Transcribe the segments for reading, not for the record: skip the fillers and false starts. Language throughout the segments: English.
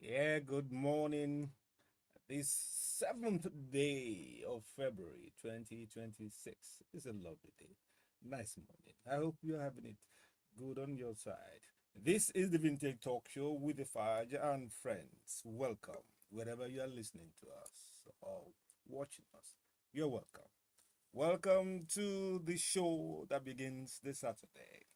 Yeah, good morning. This seventh day of February 2026 is a lovely day. Nice morning. I hope you're having it good on your side. This is the Vintage Talk Show with the Faj and friends. Welcome wherever you are listening to us or watching us. You're welcome. Welcome to the show that begins this Saturday.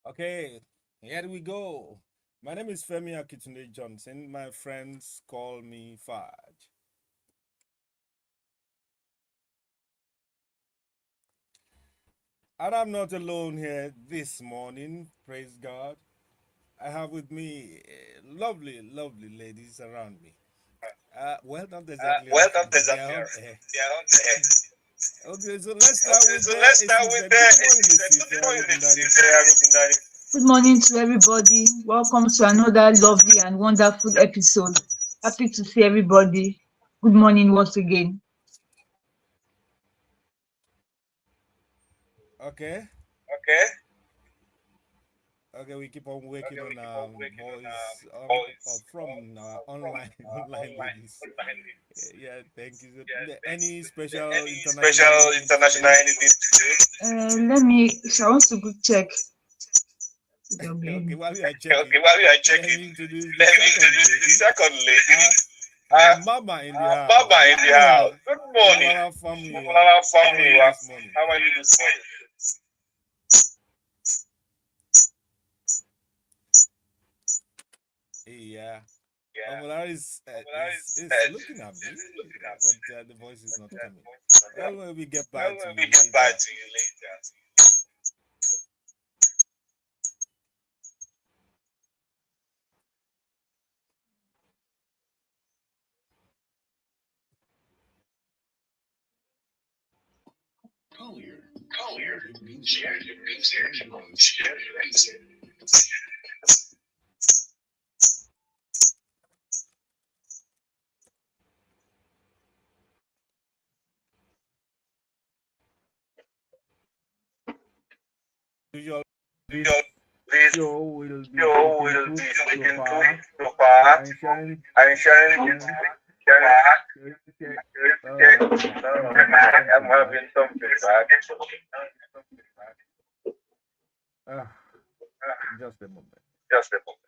Okay, here we go. My name is Femi Akintunde-Johnson. My friends call me Faj. And I'm not alone here this morning, praise God. I have with me lovely, lovely ladies around me. Well, not exactly Well, around not me, they exactly are on around. air. They are on air. Okay, so let's start Okay, with so let's the start with Esife. the Good morning, Good Esife morning, Ogundadegbe. Ogundadegbe. Good morning to everybody. Welcome to another lovely and wonderful episode. Happy to see everybody. Good morning once again. Okay, Okay. okay, we keep on working We on keep on working on voice voice from online from online online ladies. online ladies. Yeah, thank you. Yeah, thanks. Any special Any international special anything international today? anything today? Let me, so I want to go check. Okay, while we are Okay, checking, while we are let checking, me introduce the let me second introduce the lady, second lady. uh, Uh, Mama in the house. Baba Good in the house. morning, Good morning. Mama family. Mama How are family. you this morning? How are you this morning? Yeah, Yeah. Omolar is Popular is looking at me, looking at but me. the voice is not That coming. voice not Well, coming. when we get Well, back to when you we get back later. to you later. Collier. Share your music. Share your music. Usually, this Your this show will be show speaking will truth be to speaking power truth to power and sharing and sharing sharing sharing check. I'm having some I'm feedback. having some feedback. Uh, just a moment. Just a moment.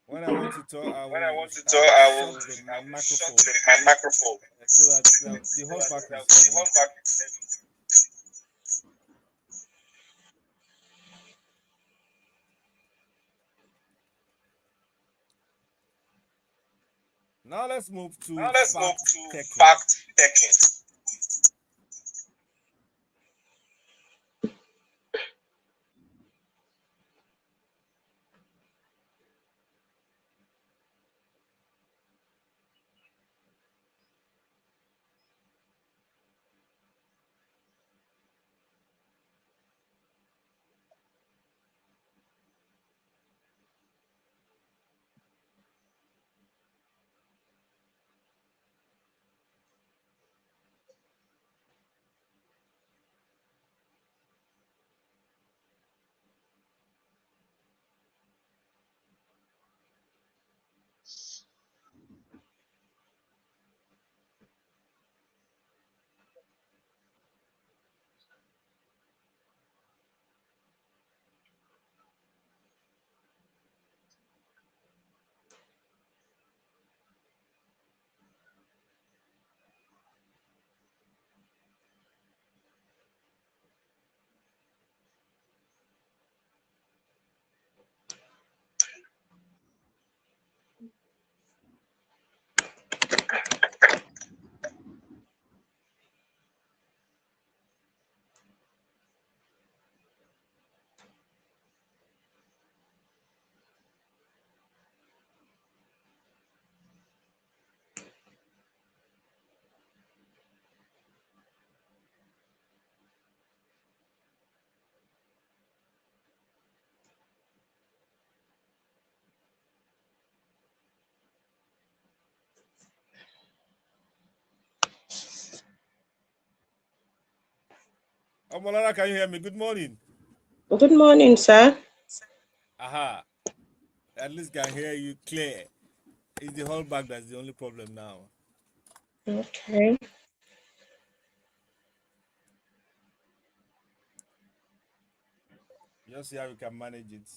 When I want to talk, I When I will want to talk, shut my I will shut microphone my microphone so that the so whole that back is the heavy. whole back is heavy. Now let's move Now to let's move fact to checking. fact checking. Omolara, can you hear me? Good morning. Good morning, sir. Aha. At least can hear you clear. It's the whole back that's the only problem now. Okay. Just see how we can manage it.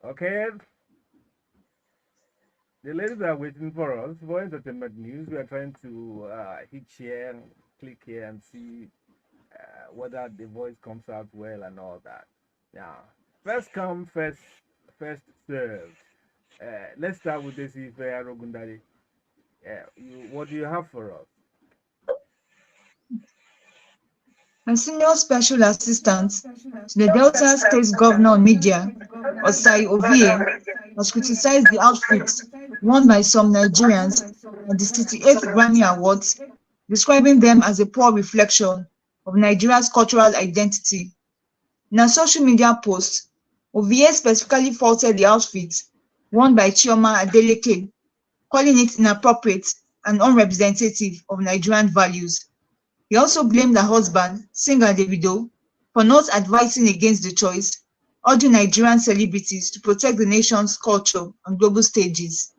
Okay. The ladies are waiting for us for entertainment news. We are trying to hit share, click here, and see whether the voice comes out well and all that. Now, first come, first served. Let's start with this Ogundadegbe. What do you have for us? And senior special assistant to the Delta State Governor on Media, Osifowora, has criticized the outfits worn by some Nigerians at the 68th Grammy Awards, describing them as a poor reflection of Nigeria's cultural identity. In a social media post, Ovie specifically faulted the outfit worn by Chioma Adeleke, calling it inappropriate and unrepresentative of Nigerian values. He also blamed her husband, singer Davido, for not advising against the choice, urging Nigerian celebrities to protect the nation's culture on global stages.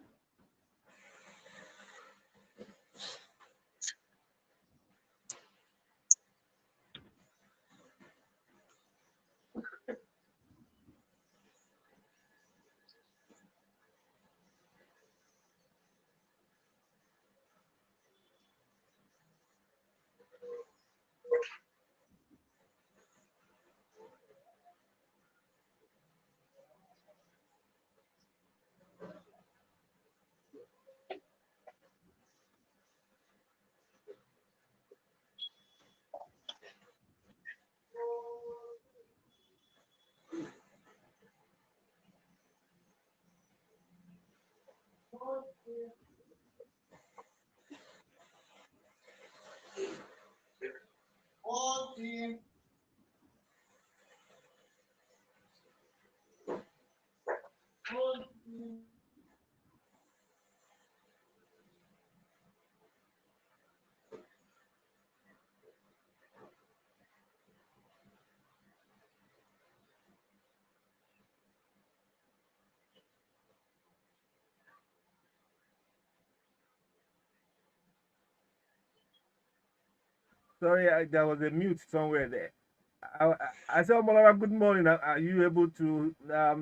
Sorry, there was a mute somewhere there. I said, Omolara, good morning. Are you able to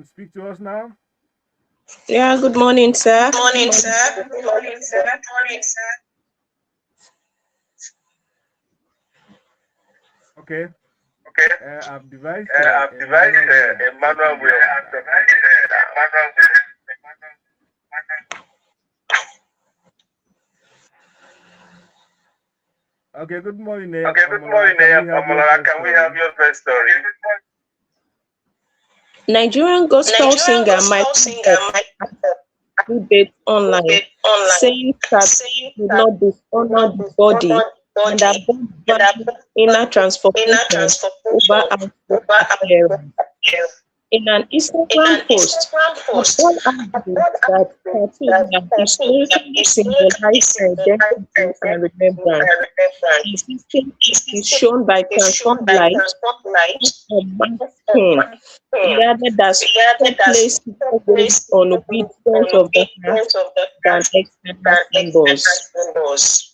speak to us now? Yeah, good morning, sir. Good morning, sir. Good morning, sir. Good morning, sir. Okay. Okay. I've devised I've a manual devised way of a manual taking way this of down. Okay, good morning, Okay, good Omolara. morning, Can we have your Omolara. first Can we have story? your first story? Nigerian gospel Nigerian singer gospel Mike singer Mike debate online, did online saying that saying he did that not do dishonor not the dishonor body the and body above and value inner value inner transformation over transformation outward over appearance. appearance. In an In an Instagram post, Instagram post, Paul argued Paul that argued tattoos that have tattoos have historically historically symbolized symbolized identity and identity remembrance, and remembrance. insisting it is Insisting shown by is shown transformed by light transformed light or or masking, masking, regarded as regarded as place place based on obedience on of the heart obedience of the than heart external than external symbols. symbols.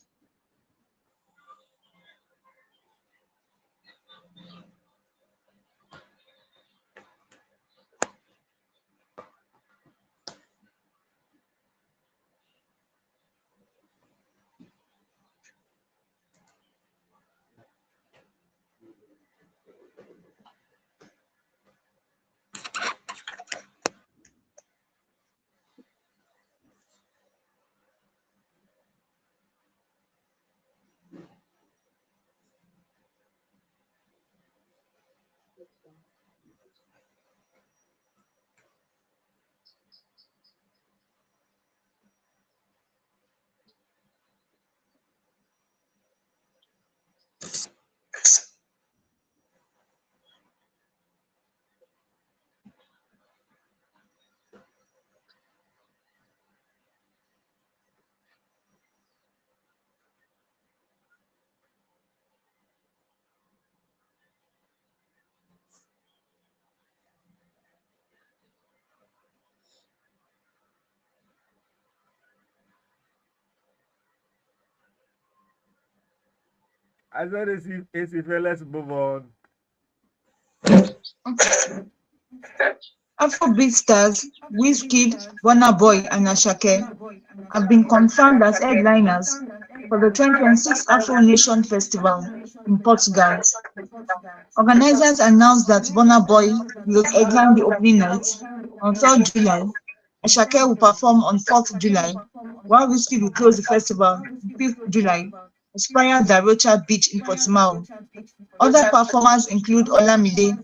I said, Esife, let's move on. Okay. Afrobeat stars Wizkid, Burna Boy, and Ashake have been confirmed as headliners for the 2026 Afro Nation Festival in Portugal. Organizers announced that Burna Boy will headline the opening night on 3rd July. Ashake will perform on 4th July, while Wizkid will close the festival on 5th July, Aspire Darocha Beach in Portimao. Other performers include Olamide,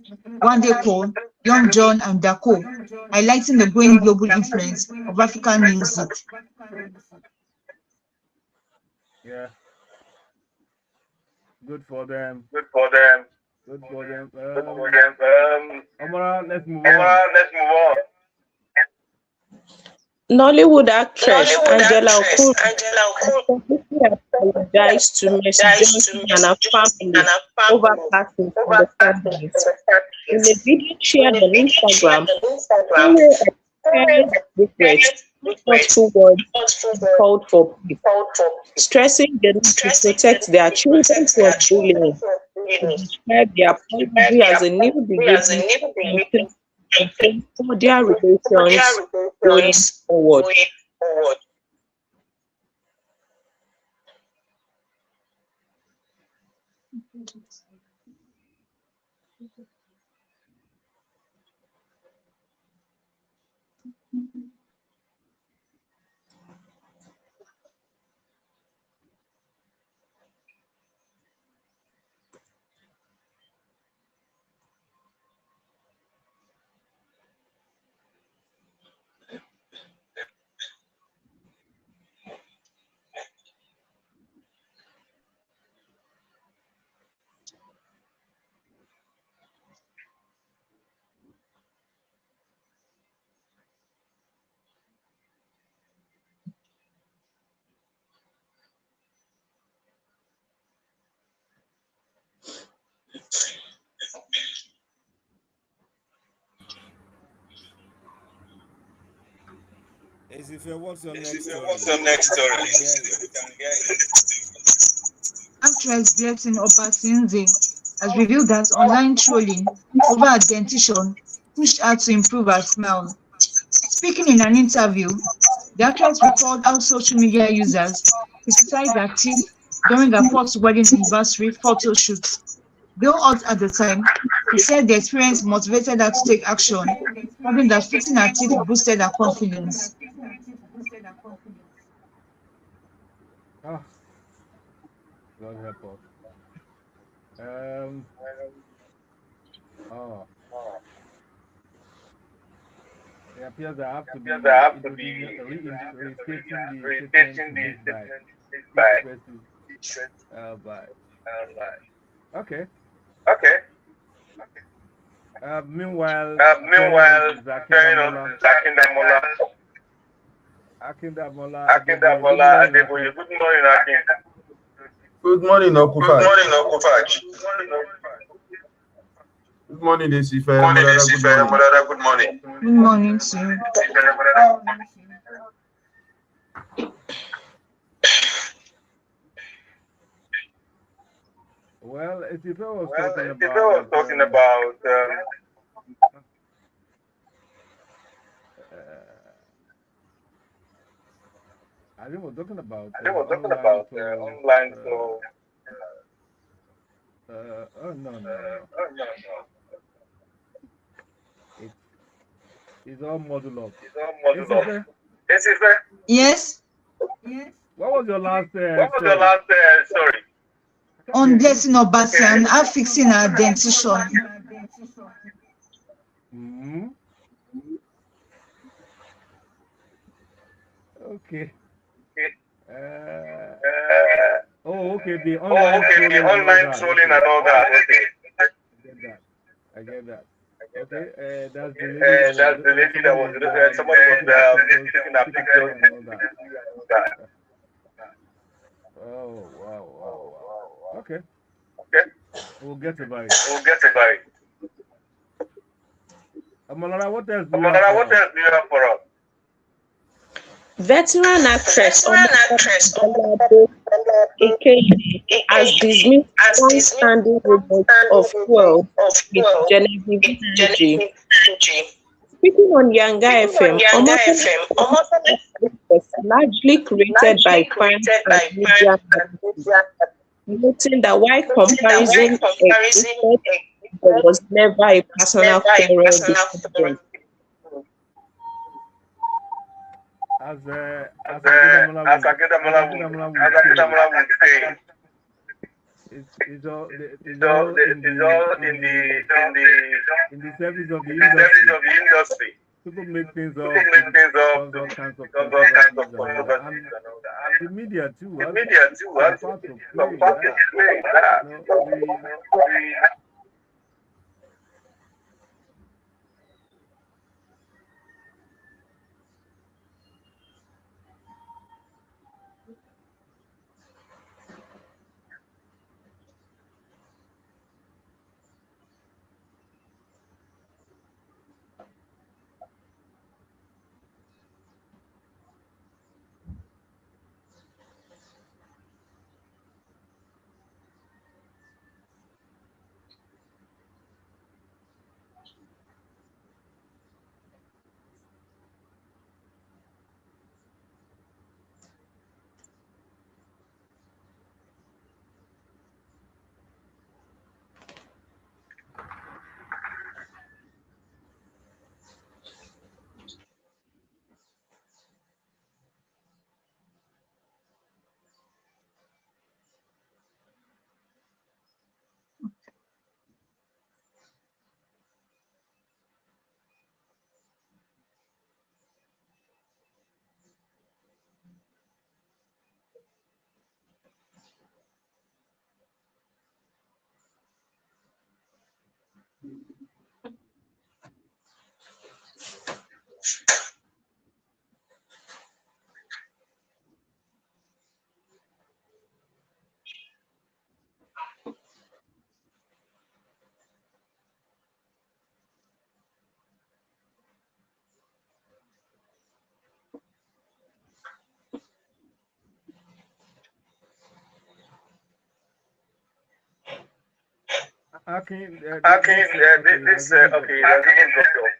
Wande Cole, Young John, and Dako, highlighting the growing global influence of African music. Yeah, good for them. Good for them. Good for them. Good for them. Omolara, let's move on. Let's move on. Nollywood actress Nollywood Angela actress Okuru Angela has Okuru publicly apologized to Mercy apologized to Johnson and Mercy her Johnson and family her over family passing from over the passing families. from the In families. a video In shared a on video shared Instagram, on Instagram, Okuru Karen expressed regret, experienced regrets, thoughtful words, thoughtful and words, called for peace, called for peace, stressing the need to stressing the protect need their to children protect their from children bullying. from She bullying. described the Describe apology as their a new family as a beginning new and beginning placed cordial for their relations going relations forward. going forward. Esife, what's your next story? What's your next story? We can hear you. Actress actress Blessing Obasinze has revealed that online trolling over her dentition pushed her to improve her smile. Speaking in an interview, the actress recalled how social media users criticized her teeth during her fourth wedding anniversary photo shoot. Though hot at the time, she said the experience motivated her to take action, adding that fixing her teeth boosted her confidence. Ah, God help us. Um, oh, it appears I have to Yes, I be have to be introducing, restating the statement restating the made by statement made each by person. each person. By Like, okay. okay. Meanwhile, pairing us Meanwhile, is pairing us Akindamola. is Akindamola. Akindamola Adeboye. Good Akindamola morning, Adeboye. Akin. Good morning, Akin. Good morning, Good Okufaj. morning, Okufaj. Good morning, Desife. Good morning, Morada, good Isife. morning. Morada, good morning. Good morning to you. Well, Isife was Well, talking Isife was about talking about uh, I think we're talking about I think we're talking online about trolls. online so Oh no. oh no no. It's it's all model up. It's all model of Isife, Isife. Yes, what was your last What was your story? last story? I can't on hear you. Blessing Obasi and her fixing her dentition. Hmm. Okay. Okay. Uh, Uh, oh, okay. The oh, online okay. The trolling and all online that. trolling Okay, and all that. Okay. I get that. I get that. Okay. That's the Okay. lady that was. That's the lady that Somebody was was somebody was taking her pictures taking a picture physically and all that. and all that. Oh wow. Okay, Okay. we'll get about it. We'll get about it. Amalara, what else do you have Amara, for what us? else do you have for us? Veteran actress Veteran actress Ogundadegbe, aka has dismissed as dismissed long-standing rumors long-standing of rumors quarrels of with well Genevieve with Energy. Genevieve Energy. Speaking on Yanga Speaking on FM, Yanga Omotola FM, Omotole was largely created by largely fans created and by media fans and media, noting that while noting that while comparison comparison existed, there existed, was never a personal never a quarrel personal between them. quarrel. As Akindamola As would as Akindamola would say, Akindamola would say, it's all it's it's all all in it's all the in the service of the in the service industry. of the industry. People make things People up make to things up cause to all kinds of cause all kinds controversies of and all that. controversies And and all that. the And media too the has media too some has part to some play in part to that. play in that. You know, We Akin, Okay, okay, it has even dropped okay, off. that's even dropped off.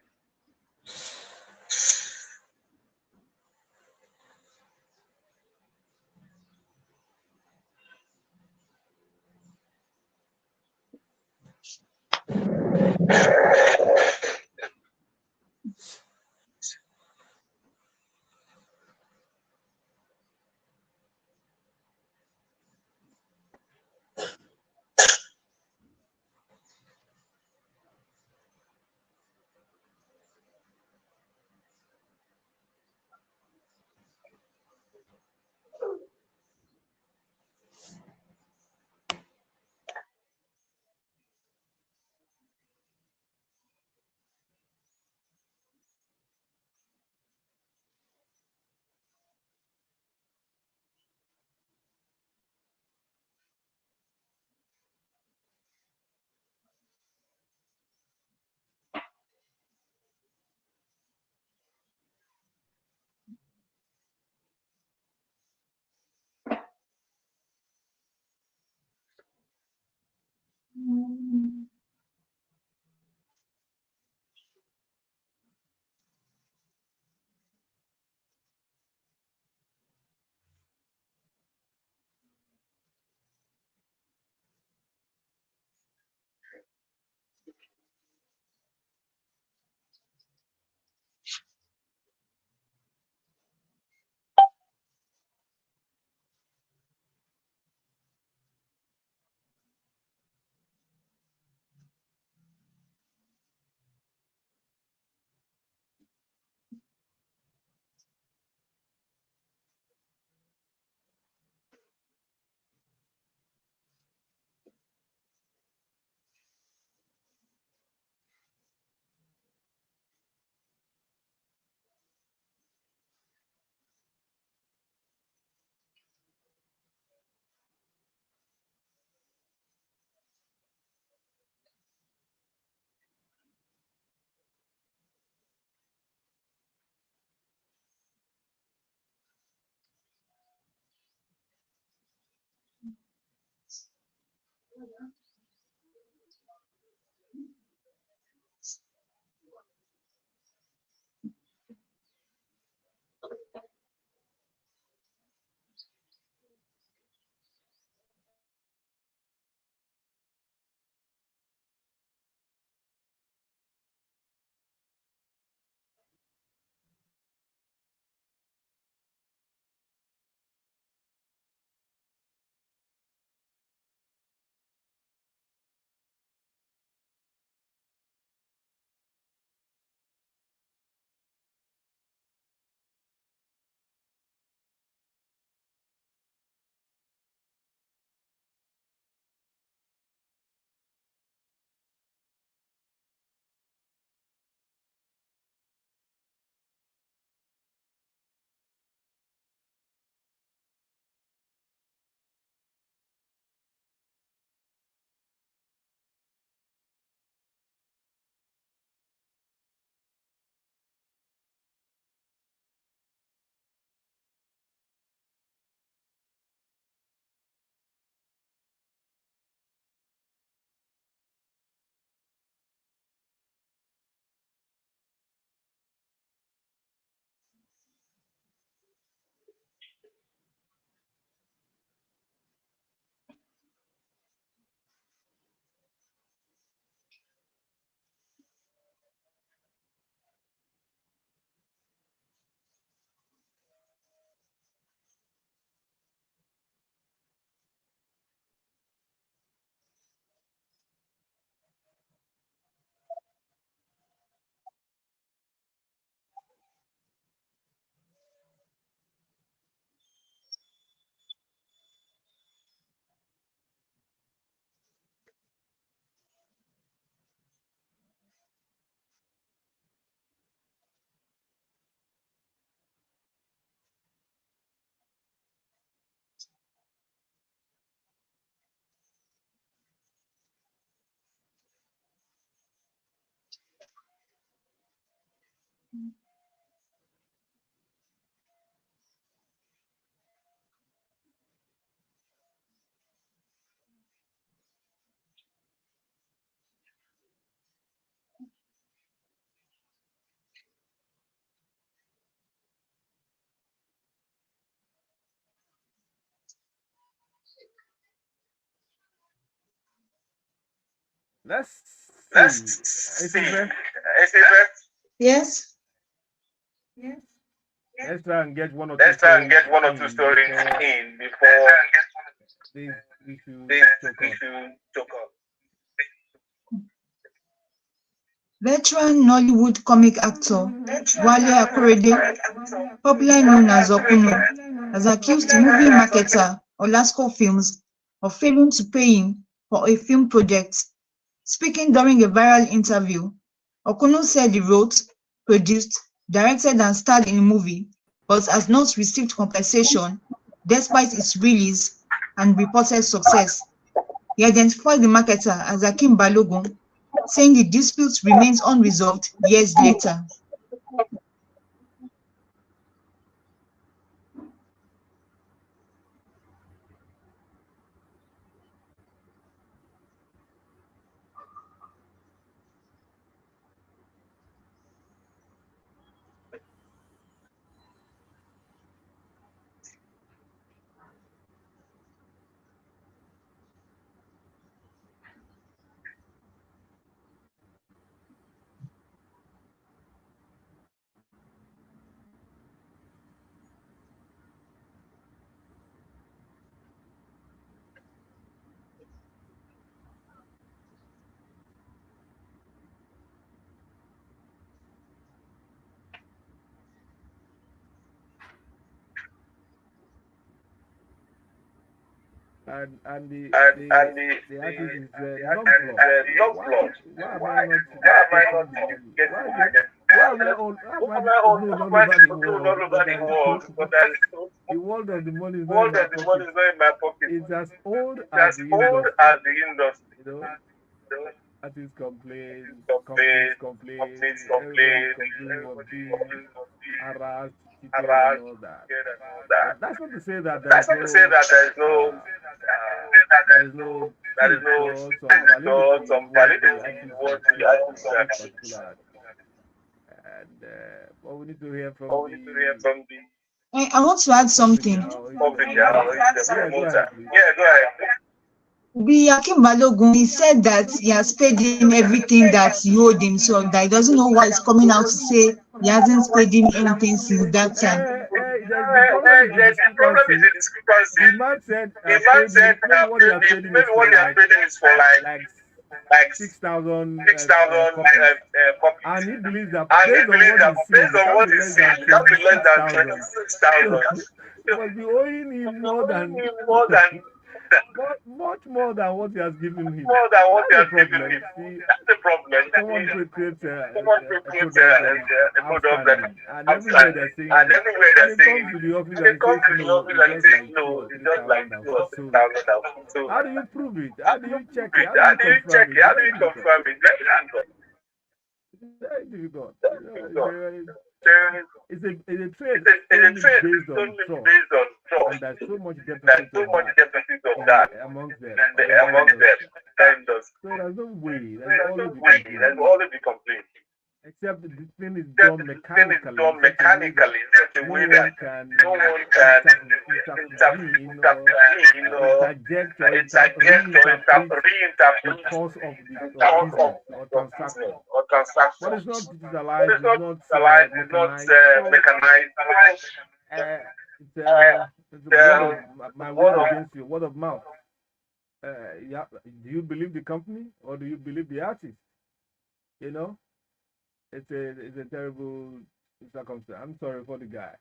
let's Let's see. see. Esife, Yes. let's try and get one or two Let's try and stories get one or two in stories before in before this issue this choke on. issue took off. Veteran Nollywood comic actor Wale Akorede, popularly known as Okuno, has accused movie marketer Olasco Films of failing to pay him for a film project. Speaking during a viral interview, Okuno said he wrote, produced, directed and starred in a movie but has not received compensation despite its release and reported success. He identified the marketer as Akim Balogun, saying the dispute remains unresolved years later. And And the artist is the non artist flawed. not Why flawed. why am I Why not am I getting not the money? getting Why the the, money? why am I known all Why over the known world? all over But the there is world? no But there is no the world of the money is not in world my that the money pocket. is not in my pocket. It's as old It's as as the old industry. as the industry. You know, You know, artists complain, companies complain, complain, companies everybody's complain, complaining of everybody being complains of being harassed, cheated, and harassed, all that. and all that. But that's not to say that That's not to say that uh, there is no there is truth no or some so validity some in what the validity in artists what the achieved items or are this achieved. particular artist. And but we need to hear But from we need to hear from the I want to add public something. the public, promoter. the Yeah, go promoter. ahead, please. Yeah, go ahead. The Akim Balogun, he said that he has paid him everything that he owed him, so that he doesn't know why he's coming out to say he hasn't paid him anything since that time. The problem is the The problem is discrepancy. the discrepancy. The man said The I man paid said, him. Maybe what he has paid him maybe is for what they are trading is for like like 6,000 6,000 copies, copies. and he believes that And he based on believes what that he's seeing, based it on can't what be he's less seeing, than it can't be less than 26,000. So 26,000. he must be owing him more than More than much more than what he has given him. more than what That's he the has given problem. him. See, That's the problem. someone creates Someone a creates product that is a product that is outstanding, and everywhere outstanding. they're saying And it. everywhere And they're it comes saying, to the office and and it it comes says to the no, office it's and it just says like two no, or it's three just like thousand that 2 was or sold. 3,000 that was sold. How do you prove it? How How do do you you check prove it? it? How do How you do you confirm check it? it? It's How do very you difficult. confirm it? Very difficult. It's very difficult. Very difficult. It's a trade It's a solely trade based on solely trust, based on and trust. there's so much There's deficit so of much that deficit of in that amongst them in in that amongst them. industry. That industry. So there's no way. So There's there's no always be way. There's complaint. always be complaint. Except that this thing is Except done the thing is mechanically in done such a way that mechanically in such a no way one that can no one can intervene or intervene or interject or interject or reinterpret the reinterpret course of the the course business or of business transaction. or But transaction. it's not But digitalized, it's it's not not digitalized, it's not mechanized. So mechanized. uh, Uh, it's a word of my word word of against you, word of mouth. Yeah, do you believe the company or do you believe the artist? You know, it's a terrible circumstance. I'm sorry for the guy,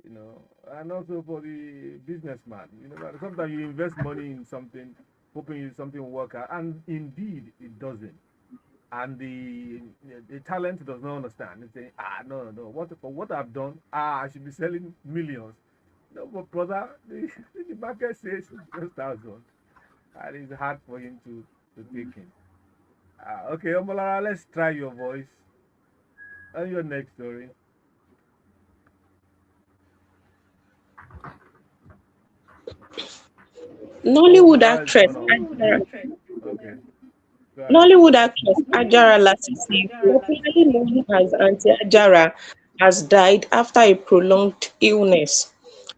you know, and also for the businessman. You know, sometimes you invest money in something, hoping something will work out, and indeed it doesn't. And the talent does not understand. It's saying, no, what for what I've done? I should be selling millions. No, but brother, the market says just thousands, and it's hard for him to take in. Okay, Omolara, let's try your voice on your next story. Oh, Nollywood Omolara is actress gone off. Ajara, Okay, go ahead. Nollywood actress Ajara Lasisi, popularly known as Auntie Ajara, has died after a prolonged illness.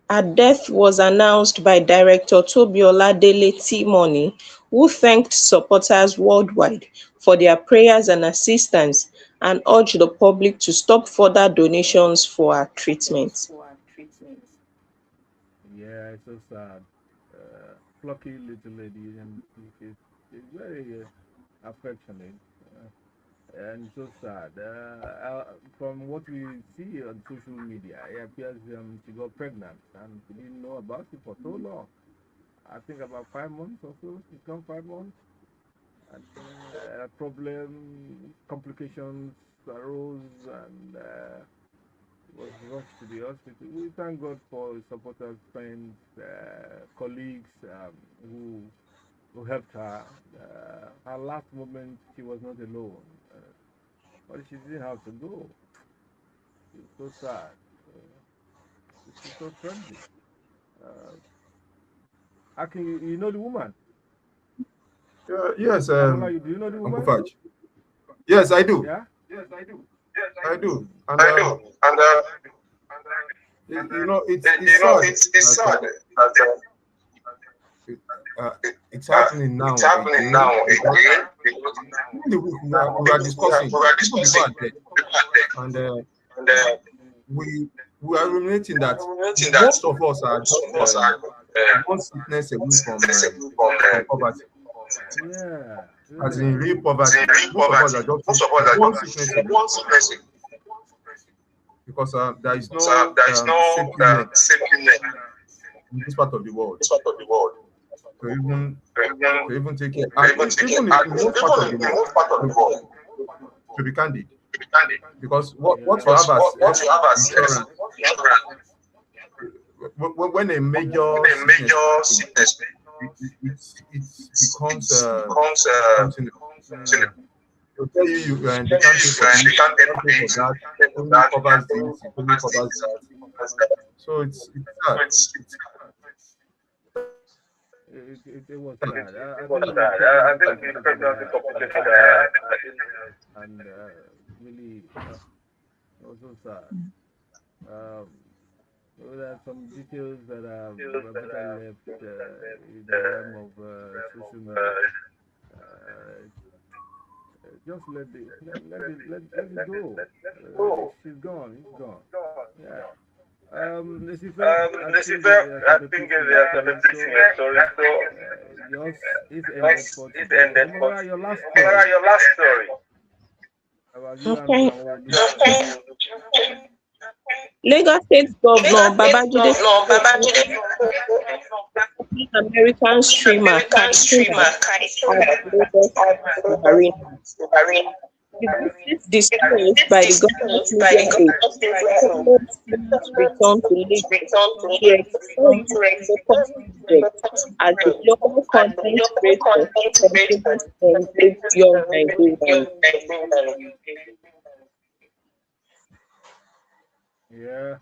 Her death was announced by director Tobi Oladele T. Money, who thanked supporters worldwide for their prayers and assistance and urged the public to stop further donations for her treatment. Yeah, it's so sad. Plucky little lady, and she's very affectionate. And so sad. From what we see on social media, it appears she got pregnant and she didn't know about it for so long. I think about 5 months or so. She's gone 5 months. And a problem, complications arose, and was rushed to the hospital. We thank God for supporters, friends, colleagues who helped her. Her last moment, she was not alone, but she didn't have to go. It's so sad. It's so tragic. Uh, Akin, you know the woman? Yes, Amola, do you know the Uncle woman? Fudge. Yes, I do. Yeah? I do. And I do. And it's sad that it, it's happening now it's happening again. now Because again. during the week we were discussing We were people before discussing and dead, and and we are ruminating that noting that most of us are most just of us are one sickness away from from poverty. Yeah, As in yeah. real poverty, real most of us poverty. are just Most of us are one sickness just away one sickness. because there is So no there is no safety net safety net in this part of the world in this part of the world. to even Even to even take care. even And take even it, and in most part of the even in world, most part of the world, to be candid, to be candid. because what you Yeah. have Because as what you have as insurance, insurance, when a when major a sickness major comes in, sickness it becomes becomes something. Yeah. They'll tell they can't pay for they this, can't they pay can't for pay for this, that. pay It for only that, covers only this, it only covers covers this. that. So it's sad. It was sad. I It was think the sad. I pregnancy think the complicated pregnancy the complicated illness, and really it was so sad. Um, there are some details that are better left in the realm of social media. Uh, just let it go. She's gone. It's gone. Yeah. Lucifer, I think Lucifer, there's I a think repetition in your there's a story. repetition So in your story. So yours is ended yours for is today. ended for Omola, your last today. story Your last story. about you and Okay. Oluchi. Lagos State Governor Lagos State Babajide Governor Babajide, American streamer American streamer, at Lagos Arena. The visit discouraged by the government by media the group government followed Tinubu's return to Lagos to explore youth focused projects as the global content creator continues to engage young Nigerians. Yeah,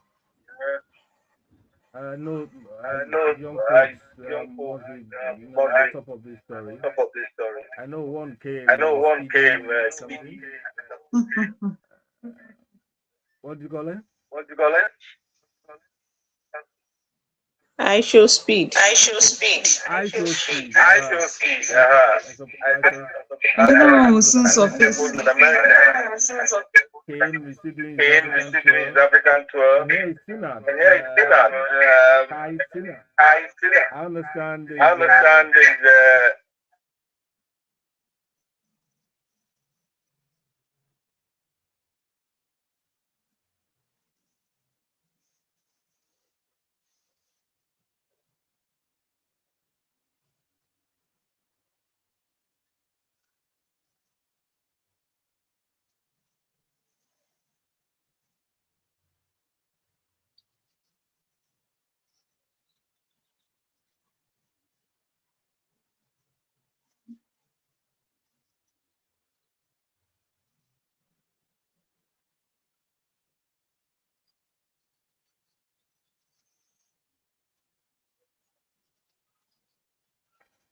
I know No, young folks young folks must be must on be top of this story. top of this story. I know one I came know one came speedy something. speaking. What do you call it? What do you call it? I show speed. I show speed. I show speed. I show speed. And the one will Suppose soon surface. came receiving his Came African receiving his tour, African tour. and here is Sinat. And here is Sinan. Kai Sinat. I understand I understand is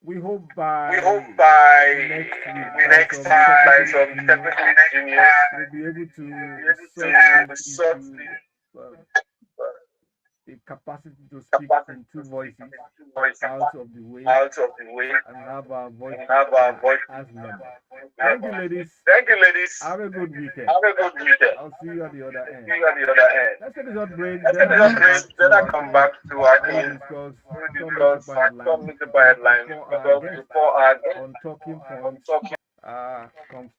we hope we by hope by next week, the by next some time by technical some issues, technical engineers we'll be able to be able sort this to sort issue. Uh, it capacity to speak in two voices out of the way and have our voices as normal. Thank you, ladies. Have a good weekend. I'll see you at the other end. Let's take a short break, then I come back to Akin when we discuss some newspaper headlines before our guest on talking points comes.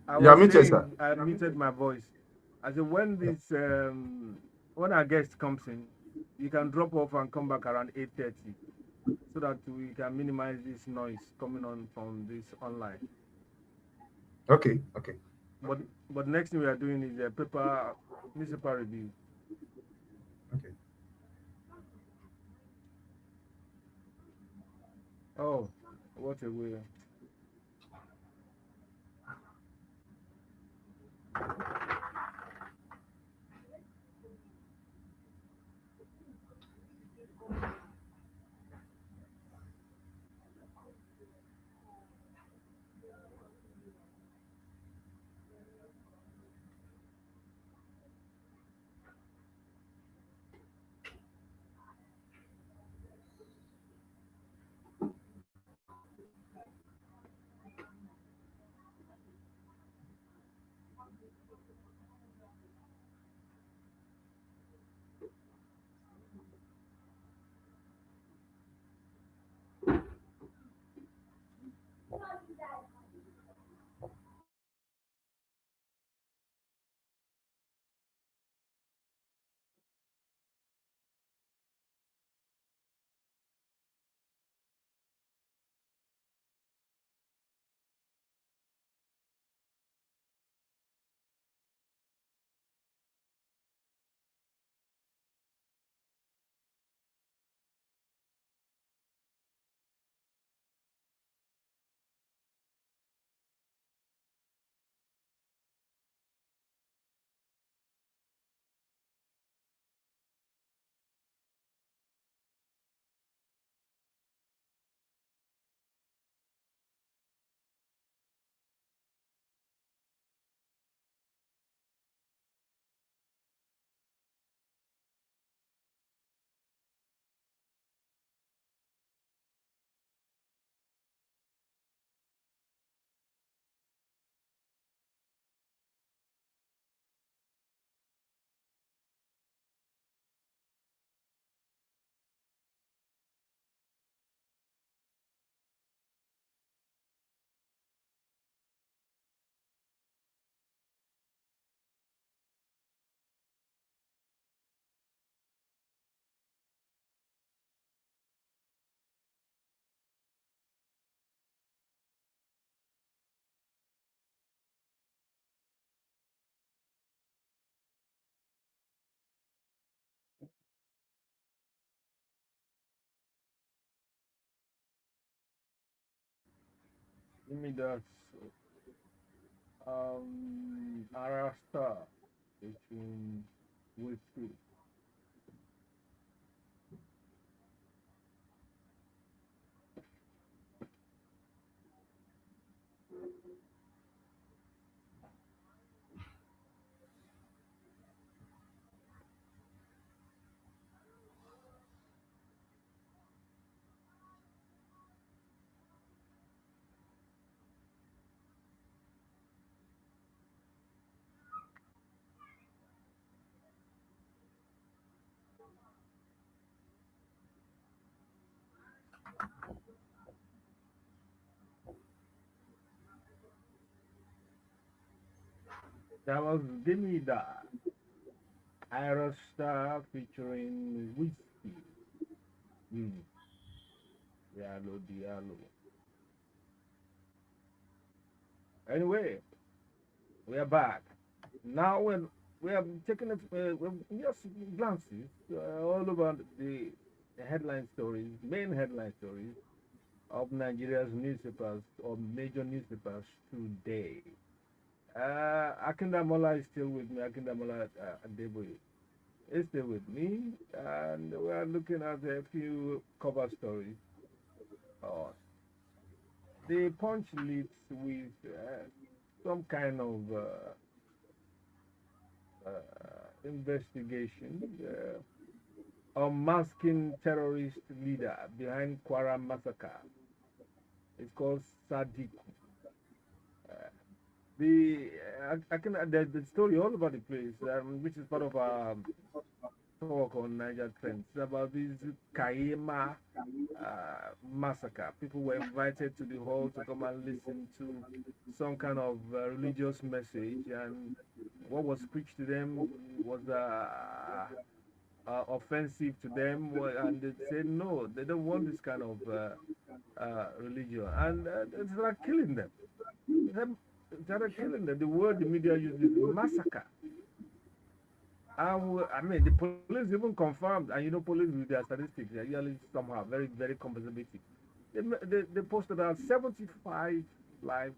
I Yeah, was me too, sir. saying I muted my voice. I said when our guest comes in, you can drop off and come back around 8:30 so that we can minimize this noise coming on from this online. Okay, okay, But but next thing we are doing is a paper newspaper review. okay. Oh, what a way! Give me that Arasta between whiskey. That was Gimme That. Aerostar featuring Whiskey. Mm. Diallo, Diallo. Anyway, we are back. Now we have taken just glances all over the headline stories, main headline stories of Nigeria's newspapers or major newspapers today. Akindamola is still with me. Akindamola Adeboye is still with me, and we are looking at a few cover stories. Uh, the Punch leads with some kind of investigation unmasking terrorist leader behind Kwara massacre. It's called Sadiq. Uh, the story all over the place, which is part of our talk on Niger Trends about this Kaima massacre. People were invited to the hall to come and listen to some kind of religious message, and what was preached to them was offensive to them, and they said no, they don't want this kind of religion, and they started killing them. They started killing them. The word the media uses is massacre. I mean, the police even confirmed, and police with their statistics, they're usually somehow very, very conservative. They posted out 75 lives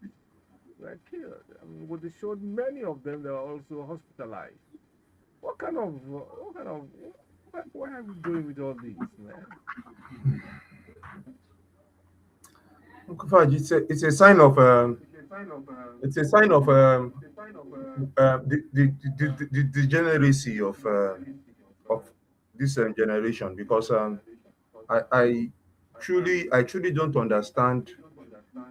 were killed. I mean, what they showed many of them, they were also hospitalized. What kind of, where are we going with all this, man? In fact, it's a sign of it's a sign of the degeneracy of this generation, because I I truly don't understand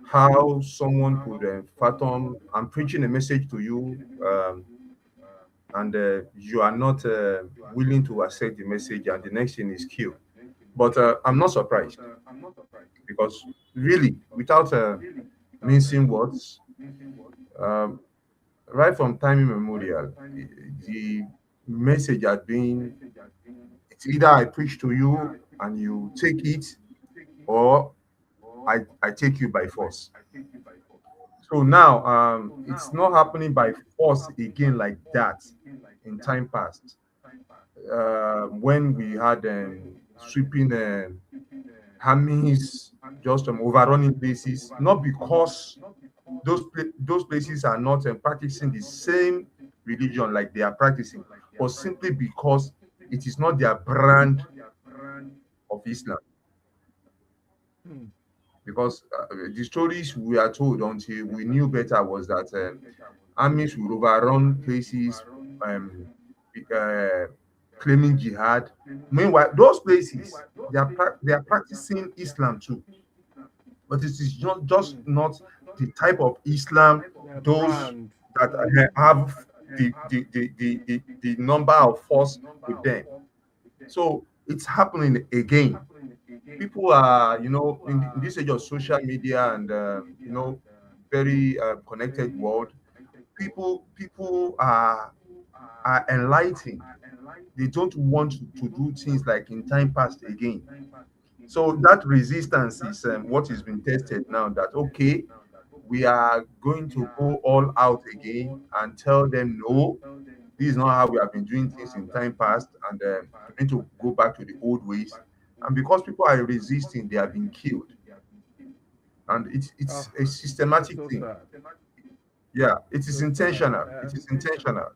how someone could fathom I'm preaching a message to you, and you are not willing to accept the message, and the next thing is kill. But I'm not surprised, because really, without mincing words, um, right from time immemorial, the message has been, it's either I preach to you and you take it, or I take you by force. So now it's not happening by force again like that in time past. When we had sweeping armies, just overrunning places, not because those places are not practicing the same religion like they are practicing, but simply because it is not their brand of Islam. Hmm. Because the stories we are told until we knew better was that armies will overrun places, um, uh, claiming jihad. Meanwhile, those places they are practicing Islam too, but it is just Hmm. not the type of Islam Their those brand. that have the number of force with them. So it's happening again. People are, in this age of social media and very connected world, people are enlightened. They don't want to do things like in time past again. So that resistance is what is being tested now, that okay, we are going to go all out again and tell them no, this is not how we have been doing things in time past, and we need to go back to the old ways. And because people are resisting, they are being killed. And it's Oh, a that's systematic so thing. sad. Yeah, it is So sad. intentional. It is intentional.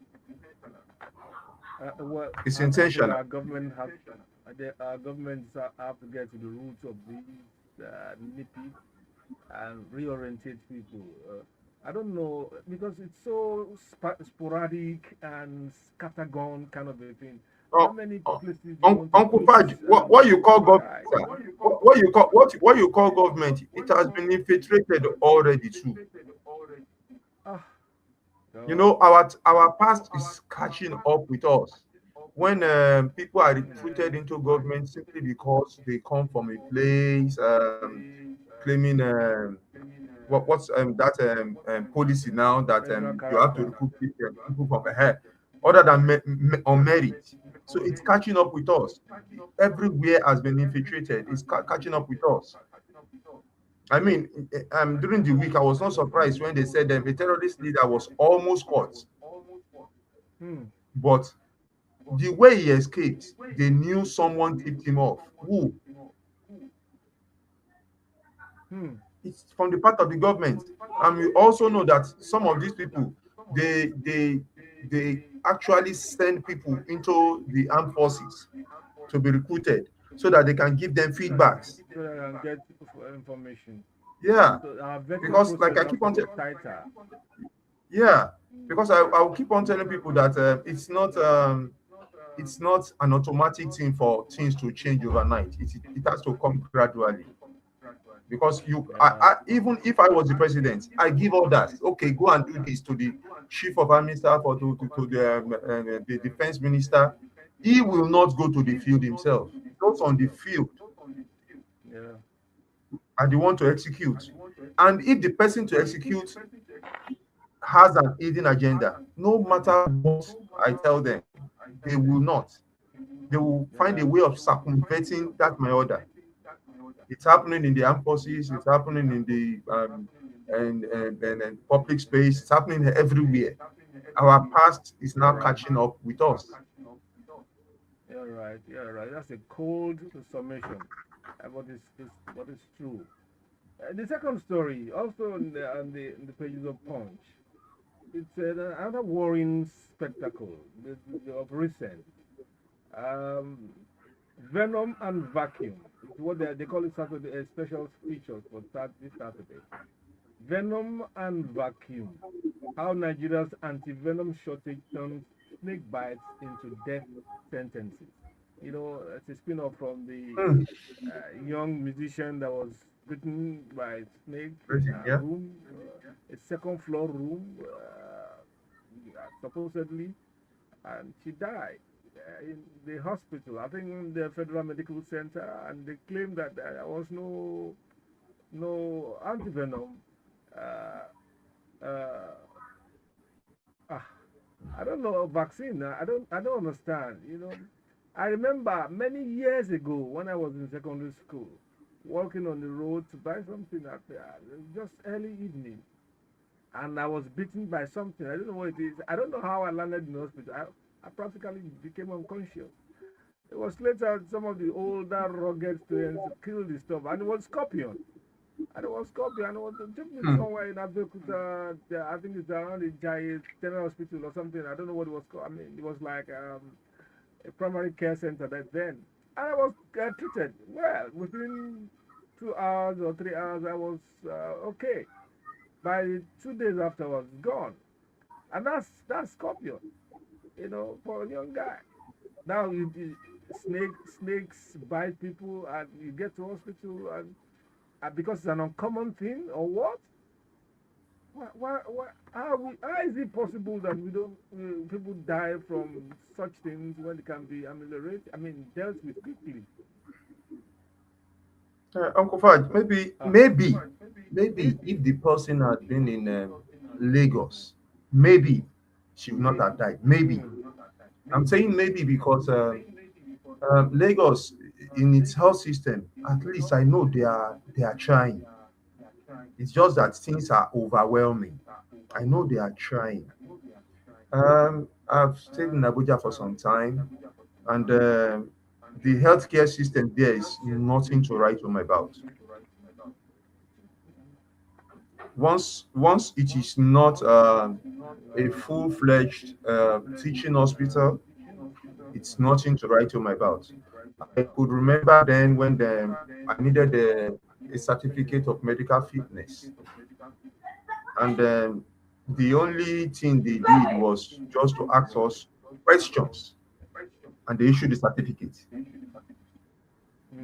Well, It's I think intentional. our government has, our governments have to get to the roots of these nitty and reorientate people. I don't know because it's so sporadic and scattergun kind of a thing. How Oh, many oh, places do you want to Uncle Faj, police what you call government, guy? sir? What you call government? It has been infiltrated already too. Ah, You God. know, our past is catching up with us. When people are recruited into government simply because they come from a place claiming what's that policy now that National you have to character. recruit people from hair other than on merit. So it's catching up with us. Everywhere has been infiltrated. It's catching up with us. I mean, during the week, I was not surprised when they said a terrorist leader was almost caught, Hmm. but the way he escaped, they knew someone tipped him off. Who? Hmm. It's from the part of the government. And we also know that some of these people, they they they actually send people into the armed forces to be recruited so that they can give them feedbacks. So that I can get information. Yeah, So our vetting because like process I has keep to on be tighter. yeah, because I'll keep on telling people that it's not an automatic thing for things to change overnight. It has to come gradually. Because Yeah. even if I was the president, I give orders. Okay, go and do this to the chief of army staff or to the defense minister. He will not go to the field himself. Those on the field Yeah. are the one to execute. And if the person to execute has an hidden agenda, no matter what I tell them, they will not. They will find Yeah. a way of circumventing that my order. It's happening in the armed forces. It's happening in the and public space. It's happening everywhere. Our past is You're now right. catching up with us. You're right. You're right. That's a cold summation. What is true. The second story, also on the pages of Punch, it's another worrying spectacle of recent. Um, Venom and Vacuum. It's what they call it Saturday, special features for this Saturday. Venom and Vacuum. How Nigeria's anti-venom shortage turns snake bites into death sentences. It's a spin-off from the Hmm, young musician that was bitten by a snake in crazy, a yeah. room, a second floor room, supposedly, and she died in the hospital. I think in the Federal Medical Center, and they claimed that there was no antivenom. Uh, uh, ah, I don't know vaccine. I don't understand. I remember many years ago when I was in secondary school, walking on the road to buy something at just early evening, and I was bitten by something. I don't know what it is. I don't know how I landed in the hospital. I practically became unconscious. It was later some of the older rugged students killed the stuff, and it was scorpion. And it was scorpion. And it was took me Hmm. somewhere in Abeokuta. I think it's around the Giant General Hospital or something. I don't know what it was called. I mean, it was like a primary care center that then. And I was treated well. Within 2 hours or 3 hours, I was okay. By 2 days after, I was gone. And that's scorpion, for a young guy. Now snakes bite people, and you get to hospital, and because it's an uncommon thing, or what? How is it possible that we don't people die from such things when it can be ameliorated? I mean, dealt with quickly. Uncle Faj, maybe, Ah. maybe if the person had been in Lagos, maybe she would not have died. Maybe. Hmm. I'm saying maybe because Lagos, in its health system, at least I know they are trying. It's just that things are overwhelming. I know they are trying. I've stayed in Abuja for some time, and the healthcare system there is nothing to write home about. Once it is not a full-fledged teaching hospital, it's nothing to write home about. I could remember then when I needed a certificate of medical fitness, and the only thing they did was just to ask us questions, and they issued the certificate.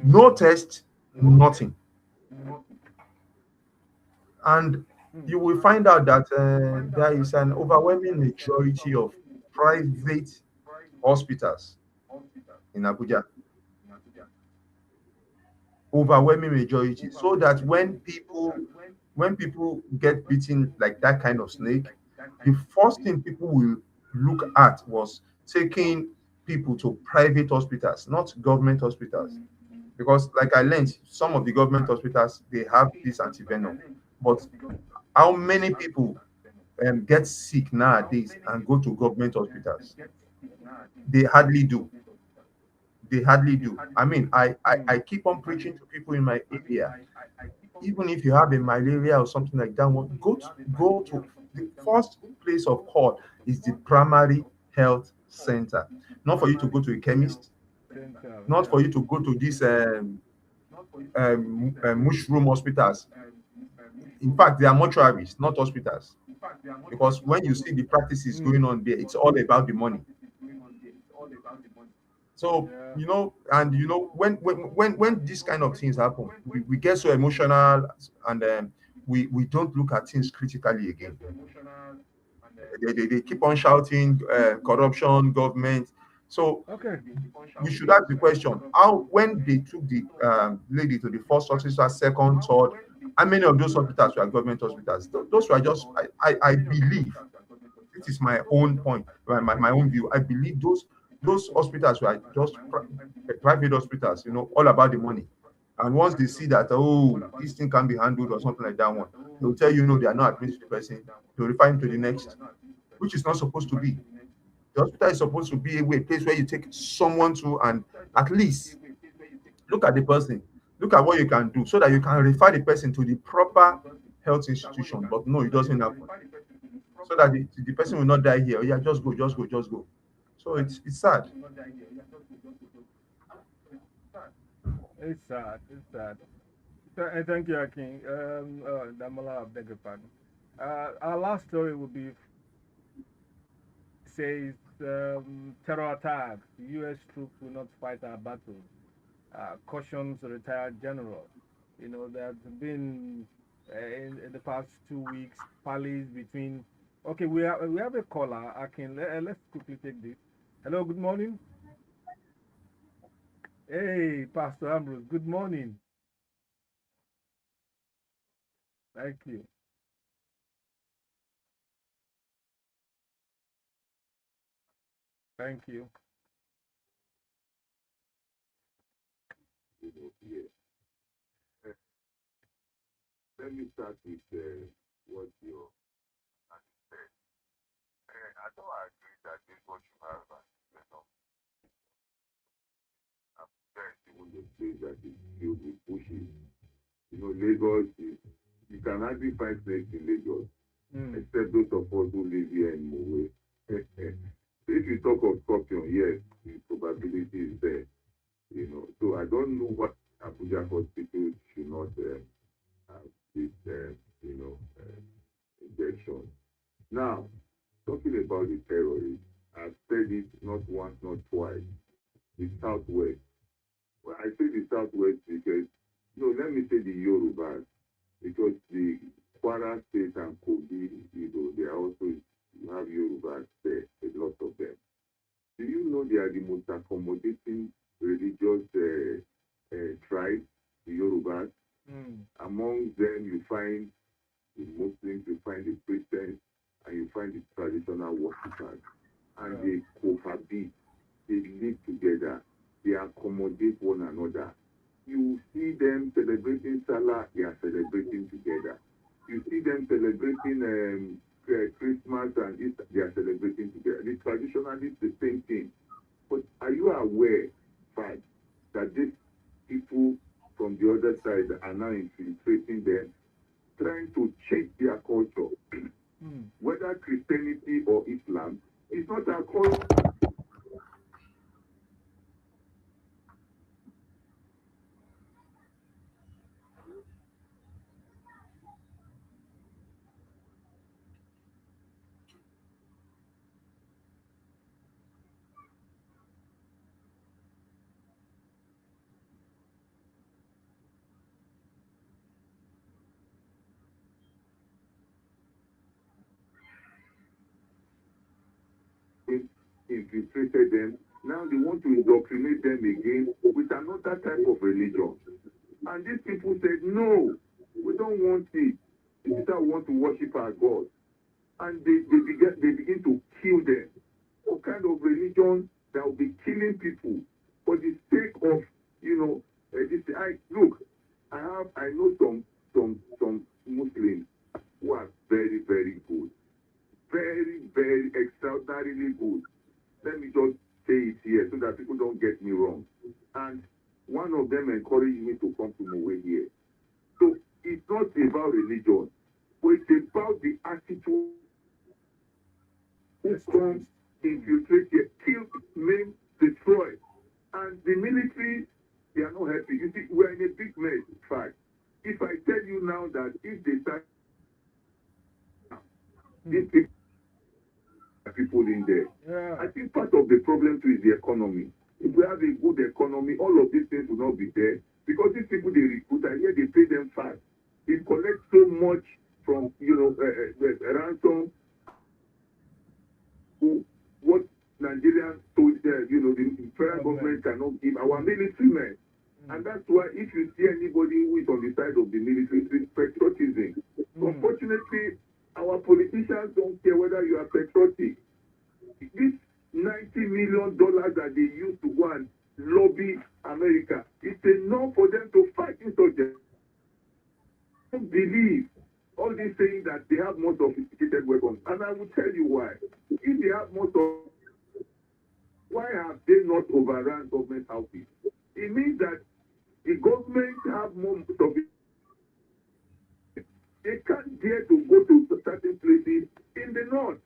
No Hmm. test, nothing. And Hmm. you will find out that there is an overwhelming majority of private hospitals in Abuja, overwhelming majority. So that when people when people get beaten like that kind of snake, the first thing people will look at was taking people to private hospitals, not government hospitals. Because, like I learned, some of the government hospitals they have this antivenom, but how many people get sick nowadays and go to government hospitals? They hardly do. They hardly do. I mean, I keep on preaching to people in my area. Even if you have a malaria or something like that, go to the first place of call is the primary health center. Not for you to go to a chemist, Center, not yeah. for you to go to these mushroom hospitals. In fact, they are mortuaries, not hospitals. Because when you see the practices going on there, it's all about the money. So Yeah. and when these kind of things happen, we get so emotional, and we don't look at things critically again. They keep on shouting corruption, government. So Okay. we should ask the question: how, when they took the lady to the first hospital, second, third, how many of those hospitals were government hospitals? Those were just, I believe, this is my own point, my own view. I believe those hospitals were just private hospitals, all about the money. And once they see that, oh, this thing can be handled or something like that one, they'll tell you no, they are not admitting the person. They'll refer him to the next, which is not supposed to be. The hospital is supposed to be a place where you take someone to and at least look at the person, look at what you can do so that you can refer the person to the proper health institution. But no, it doesn't happen. So that the person will not die here. Oh, yeah, just go, just go, just go. So it's sad. It's sad. It's sad. Thank you, Akin. Damola, I beg your pardon. Our last story will be says terror attacks. U.S. troops will not fight our battles. Cautions retired general. There's been in the past 2 weeks parleys between. Okay, we have a caller. Akin, let's quickly take this. Hello, good morning. Hey, Pastor Ambrose. Good morning. Thank you. Thank you. Yeah. Uh, Let me start with what your said. I don't agree that this what you have as I'm even the place that is filled with bushes. Lagos is, you can hardly find snakes in Lagos, Mm. except those of us who live here in Mowe. If you talk of scorpion, yes, the probability is there. So I don't know what Abuja hospital should not have this, injection. Now, talking about the terrorists, I've said it not once, not twice. The Southwest. Well, I say the Southwest because, no, let me say the Yorubas, because the Kwara State and Kogi, they are also, you have Yorubas there, a lot of them. Do you know they are the most accommodating religious tribes, the Yorubas? Mm. Among them, you find the Muslims, you find the Christians, and you find the traditional worshippers. And Yeah. they cohabit, they live together, they accommodate one another. You see them celebrating Salah, they are celebrating together. You see them celebrating Christmas and Easter, they are celebrating together. The traditionalists, the same thing. But are you aware, fact, that these people from the other side are now infiltrating them, trying to change their culture, Mm. whether Christianity or Islam? It's not our culture. Infiltrated them. Now they want to indoctrinate them again with another type of religion. And these people said, no, we don't want it. this is how we want to worship our God. And they begin to kill them. What kind of religion that will be killing people for the sake of, this? I know some Muslims who are very, very good, very, very extraordinarily good. Let me just say it here so that people don't get me wrong. And one of them encouraged me to come to Mowe here. So it's not about religion, but it's about the attitude who come, infiltrate here, kill, maim, destroy. And the military, they are not happy. You see, we're in a big mess, in fact. If I tell you now that if they start, these people in there, I think part of the problem too is the economy. If we have a good economy, all of these things will not be there because these people they recruit, and here they pay them fast. They collect so much from ransom. What Nigerians told the federal government cannot give our military men. And that's why if you see anybody who is on the side of the military, it's patriotism. Unfortunately, our politicians don't care whether you are patriotic. This $90 million that they use to go and lobby America, it's enough for them to fight insurgents. I don't believe all these saying that they have more sophisticated weapons. And I will tell you why. If they have more why have they not overrun government houses? It means that the government have more sophisticated. They can't dare to go to certain places in the north.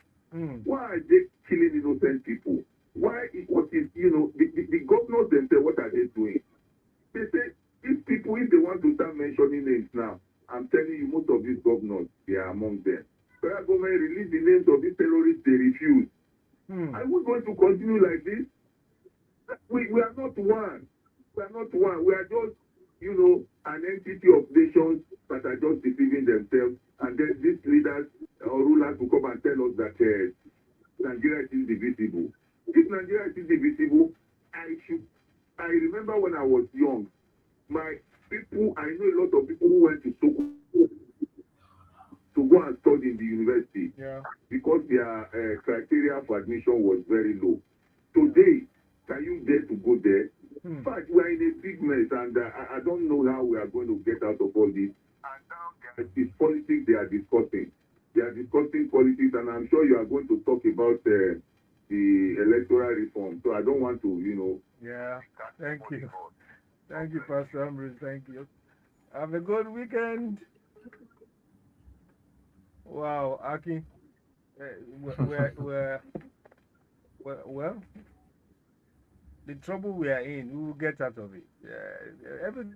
Why are they killing innocent people? Why the governors themselves, what are they doing? They say if they want to start mentioning names now, I'm telling you, most of these governors, they are among them. Federal government release the names of these terrorists, they refuse. Are we going to continue like this? We are not one. We are not one. We are just, an entity of nations that are just deceiving themselves. And then these leaders or rulers will come and tell us that Nigeria is indivisible. If Nigeria is indivisible, I remember when I was young, my people, I know a lot of people who went to Tokunbo to go and study in the university because their criteria for admission was very low. Today, can you dare to go there? In fact, we are in a big mess, and I don't know how we are going to get out of all this. And now it's politics they are discussing. They are discussing politics, and I'm sure you are going to talk about the electoral reform. So I don't want to, Yeah, thank you. Thank you, Pastor Ambrose. Thank you. Have a good weekend. Wow, Aki. Well, the trouble we are in, we will get out of it. Every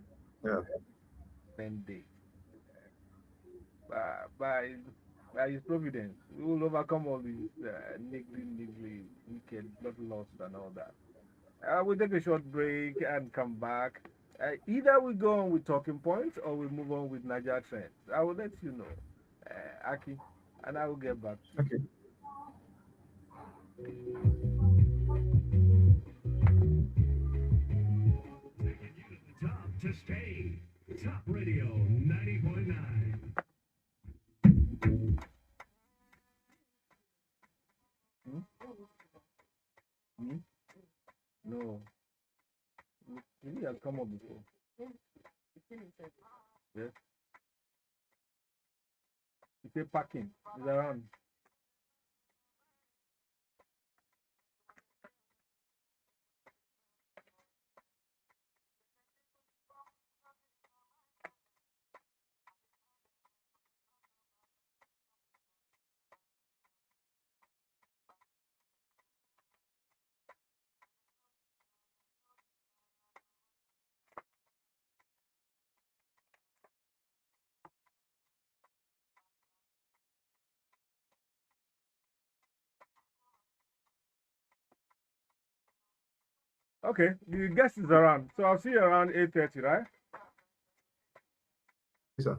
Yeah. day, by His providence, we will overcome all these niggly, wicked, blood loss, and all that. We'll take a short break and come back. Either we go on with talking points or we move on with Niger trends. I will let you know, Aki, and I will get back to you. Okay. Top to stay. Top Radio 90.9. Hmm? Hmm? No. He has come up before. Yes. He said parking is around. Okay, the guest is around. So I'll see you around 8:30, right? Yes, sir.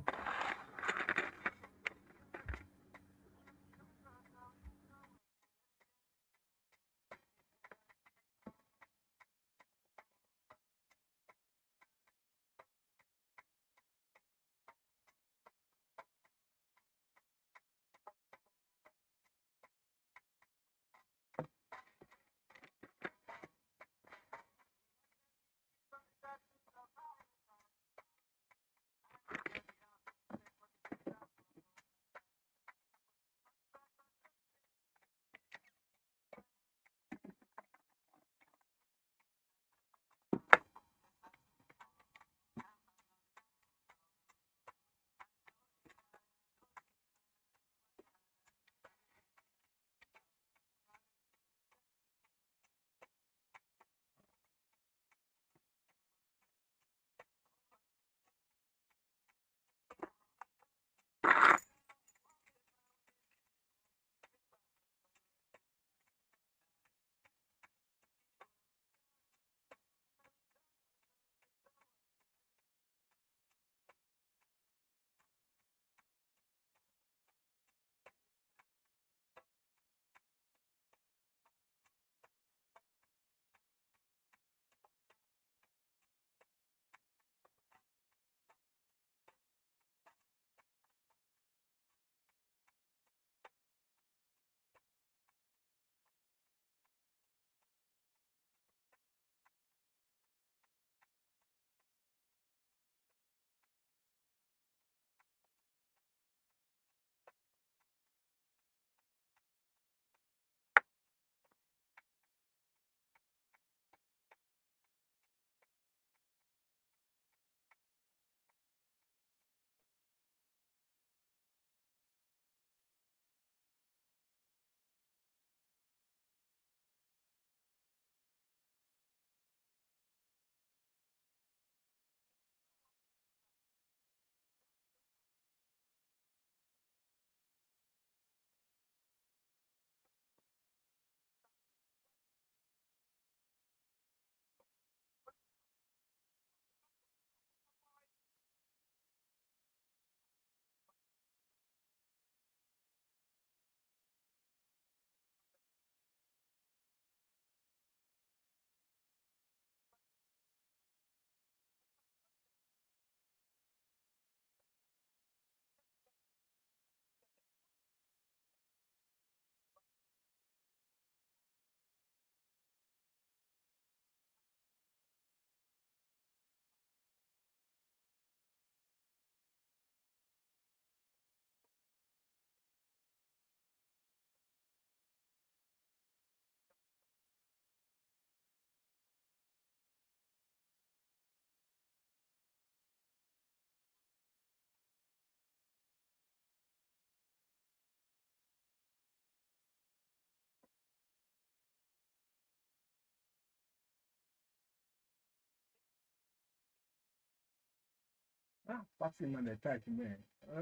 Ah, passing on the attack, man.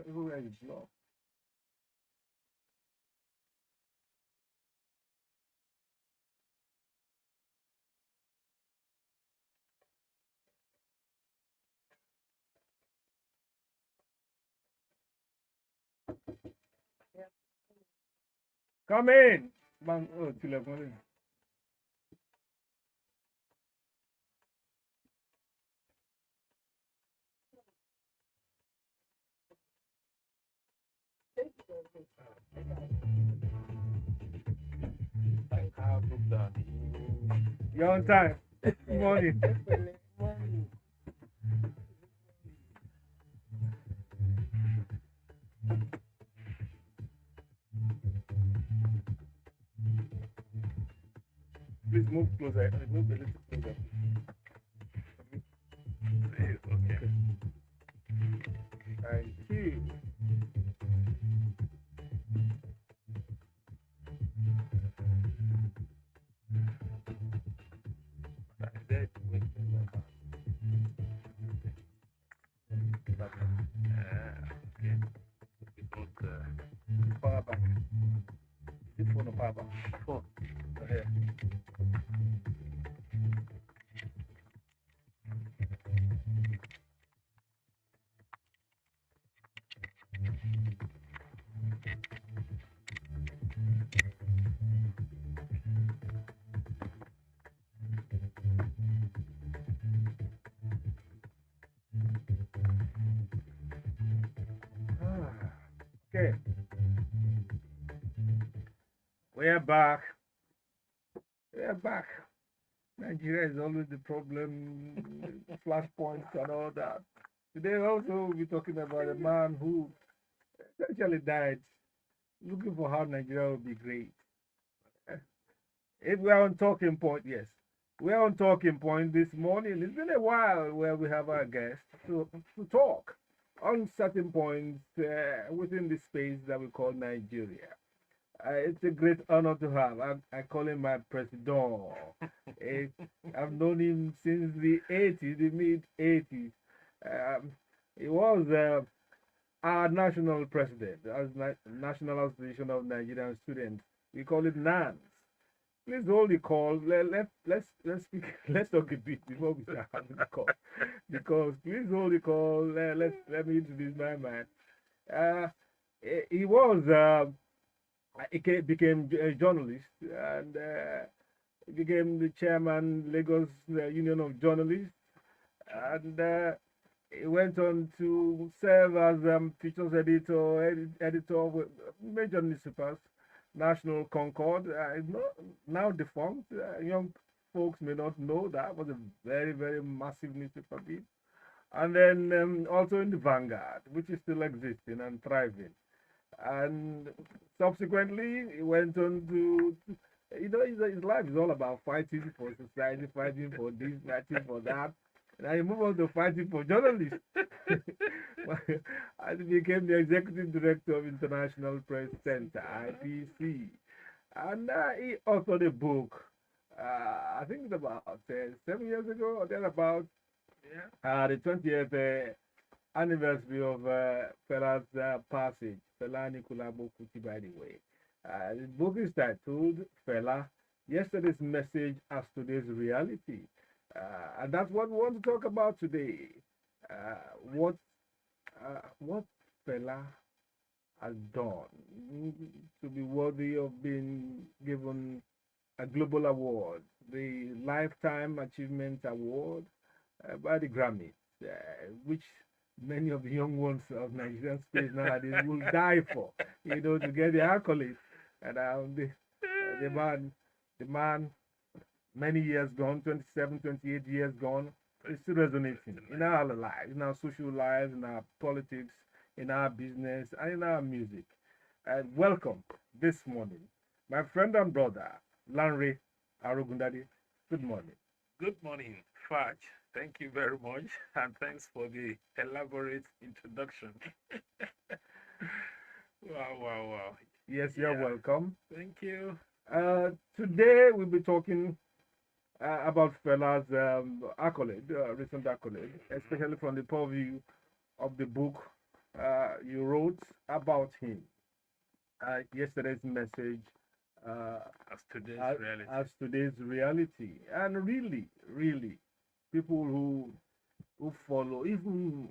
Everywhere is blocked. Come in. Man, oh, telephone. You're on time. Good morning. Please move closer. Move a little closer. Okay. Thank you. Power bank. This phone or power bank? Phone. Okay. Okay. We're back. We're back. Nigeria is always the problem, flashpoints and all that. Today also we'll be talking about a man who essentially died looking for how Nigeria will be great. If we are on talking point, yes. We are on talking point this morning. It's been a while where we have our guests to talk on certain points within the space that we call Nigeria. It's a great honor to have. I call him my president. Eh, I've known him since the 80s, the mid 80s. Um, he was our national president, as National Association of Nigerian Students. We call it NANS. Please hold the call. Let's speak. Let's talk a bit before we start having the call. Because please hold the call. Let me introduce my man. Uh, he was became a journalist and became the chairman Lagos Union of Journalists, and he went on to serve as features editor of major newspapers, National Concord. Now defunct. Young folks may not know that was a very massive newspaper beat. And then also in the Vanguard, which is still existing and thriving. And subsequently, he went on to his life is all about fighting for society, fighting for this, fighting for that. And I move on to fighting for journalists. And he became the executive director of International Press Center, IPC. And he authored a book, I think it's about 7 years ago or thereabout, the 20th anniversary of Fela's passage, Fela Nikulabo Kuti, by the way. The book is titled Fela, Yesterday's Message as Today's Reality. And that's what we want to talk about today. Uh, what what Fela has done to be worthy of being given a global award, the Lifetime Achievement Award by the Grammys, which many of the young ones of Nigerian space nowadays will die for, to get the accolade. And the man, many years gone, 27, 28 years gone, is still resonating in our lives, in our social lives, in our politics, in our business, and in our music. And welcome this morning, my friend and brother, Lanre Arogundade. Good morning. Good morning, Faj. Thank you very much, and thanks for the elaborate introduction. Wow, wow, wow. Yes, you're Yeah, welcome. thank you. Today we'll be talking about Fela's accolade, recent accolade, especially from the point of view of the book you wrote about him. Yesterday's message uh, As today's as, reality. as today's reality, and really, people who follow even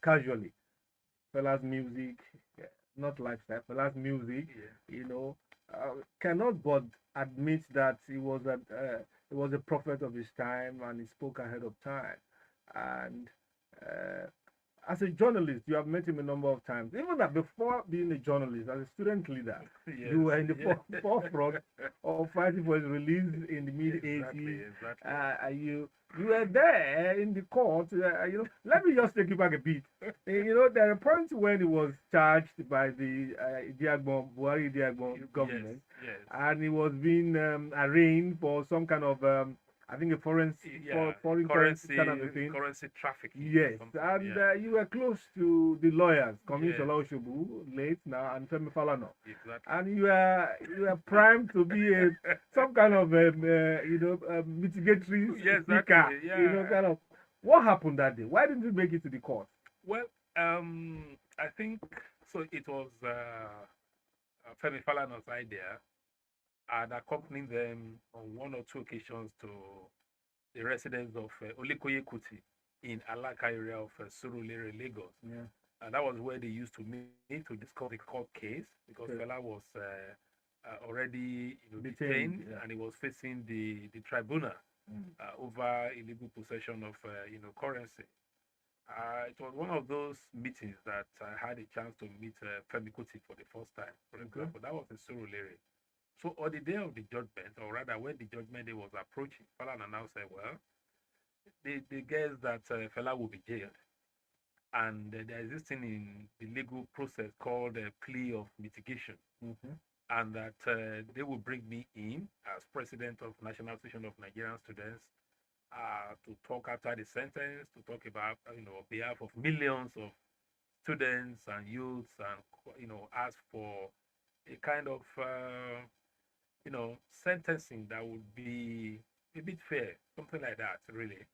casually Fela's music, yeah, not lifestyle, Fela's music, Yeah, cannot but admit that he was a prophet of his time and he spoke ahead of time. And uh, as a journalist, you have met him a number of times. Even that before being a journalist, as a student leader, you yes, were in the yeah. forefront of fighting for his release in the mid Exactly, 80s. exactly. You were there in the court. Let me just take you back a bit. There are points when he was charged by the Buhari Diagbon Yes, government, yes. and he was being arraigned for some kind of I think a Yeah, foreign currency kind of a thing. currency trafficking or Yes, something. and Yeah, you were close to the lawyers, yes, Komishola Oshobu, late now, and Femi Falana, exactly. and you were primed to be some kind of mitigatory Yeah, speaker. exactly. Yeah. Kind of what happened that day? Why didn't you make it to the court? Well, I think so. It was Femi Falana's idea, and accompanying them on one or two occasions to the residence of Olikoye Kuti in Alaka area of Surulere, Lagos. Yeah. And that was where they used to meet to discuss the court case because Okay. Fela was already Detained, detained yeah. and he was facing the tribunal Mm. over illegal possession of currency. It was one of those meetings that I had a chance to meet Femi Kuti for the first time. For Okay. example, that was in Surulere. So on the day of the judgment, or rather when the judgment day was approaching, Falana now said, well, they guess that Fela will be jailed. And there is this thing in the legal process called a plea of mitigation. Mm-hmm. And that they will bring me in as president of National Association of Nigerian Students to talk after the sentence, to talk about, on behalf of millions of students and youths, and, ask for a kind of, sentencing that would be a bit fair, something like that, really.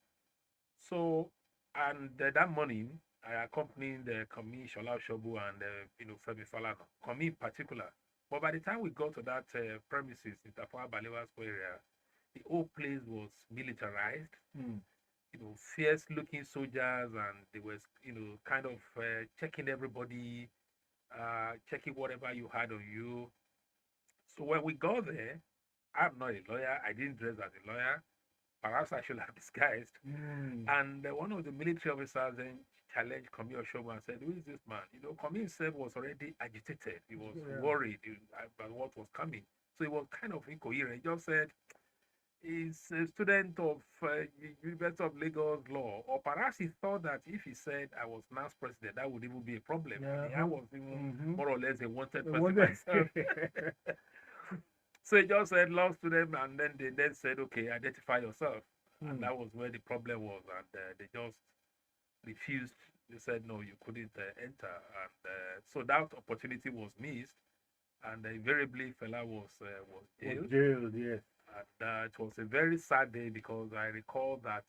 So, and that morning, I accompanied Kami Shola Shobu and, Femi Falana, Kami in particular. But by the time we got to that premises in Tafawa Balewa Square area, the whole place was militarized. Mm. Fierce looking soldiers, and they were, kind of checking everybody, checking whatever you had on you. So when we got there, I'm not a lawyer. I didn't dress as a lawyer. Perhaps I should have disguised. Mm. And one of the military officers then challenged Kami Oshobo and said, "Who is this man?" Kami himself was already agitated. He was worried about what was coming. So he was kind of incoherent. He just said, he's a student of University of Lagos Law, or perhaps he thought that if he said I was NAS president, that would even be a problem. I mean, I was even more or less a wanted person myself. So he just said law student, and then they then said, okay, identify yourself. And that was where the problem was, and they just refused. They said, no, you couldn't enter. And so that opportunity was missed, and invariably Fela was jailed. Jailed, yes. And it was a very sad day, because I recall that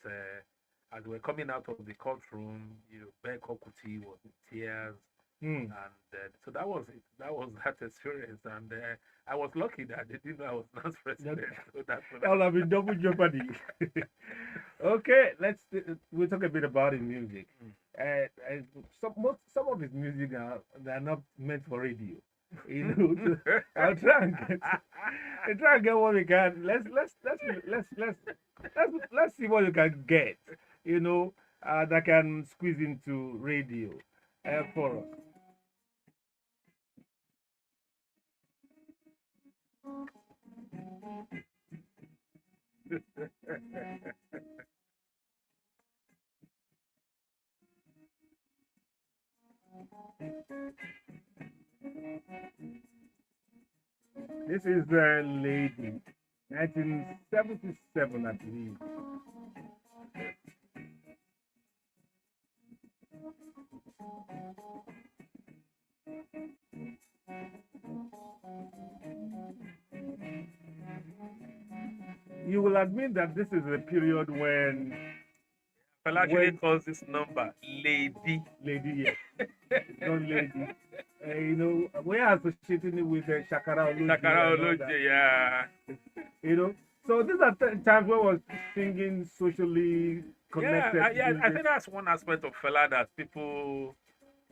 as we were coming out of the courtroom, Ben Kokuti was in tears. And so that was it. That was that experience. And I was lucky that they didn't know I was not president. So that would have been double jeopardy. Okay, we'll talk a bit about his music. Some of his music they're not meant for radio. I'll try and get what we can. Let's see what you can get. That can squeeze into radio for us. This is the Lady, 1977, I believe. You will admit that this is a period when Fela actually calls this number Lady. Lady, yes. Not Lady. We are associating it with Shakara Oloje. Shakara Oloje, yeah. So these are times where we're singing socially connected. Yeah, I think that's one aspect of Fela that people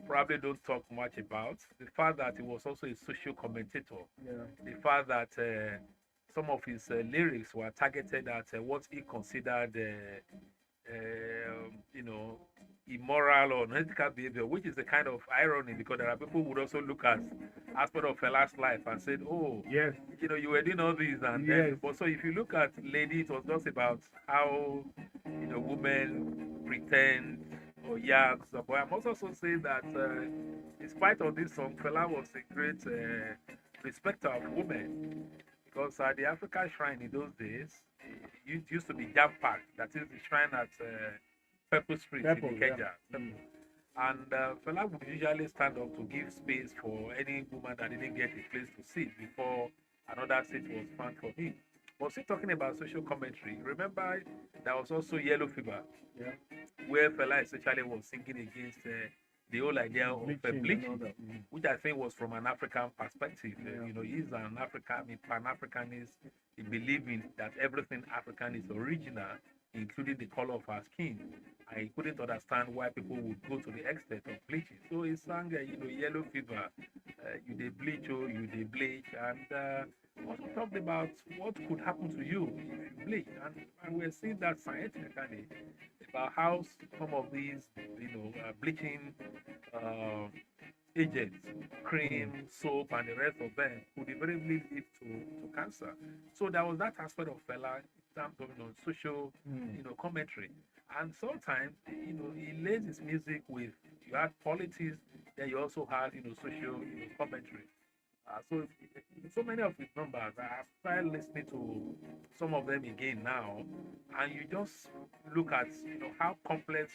probably don't talk much about. The fact that he was also a social commentator. Yeah. The fact that some of his lyrics were targeted at what he considered, immoral or unethical behavior, which is a kind of irony, because there are people who would also look at aspect of Fela's life and said, oh, yes, you were doing all these, and yes. Then, but so if you look at Lady, it was just about how women pretend or yaks. But I must also say that in spite of this song, Fela was a great respecter of women, because the African shrine in those days, it used to be jam packed. That is the shrine at Purple Street in Ikeja. Yeah. And Fela would usually stand up to give space for any woman that didn't get a place to sit before another seat was found for him. But still talking about social commentary, remember there was also Yellow Fever, where Fela essentially was singing against the whole idea of bleaching, which I think was from an African perspective. He's an African, Pan-Africanist. He believed in that everything African is original, including the color of our skin. And he couldn't understand why people would go to the extent of bleaching. So he sang, Yellow Fever, you dey bleach, you dey bleach. And also talked about what could happen to you if you bleach. And we're seeing that scientifically, about how some of these, bleaching agents, cream, soap, and the rest of them could invariably lead to cancer. So there was that aspect of Fela in terms of social commentary. And sometimes he lays his music with you had politics, then you also had social commentary. So many of his numbers, I have started listening to some of them again now, and you just look at how complex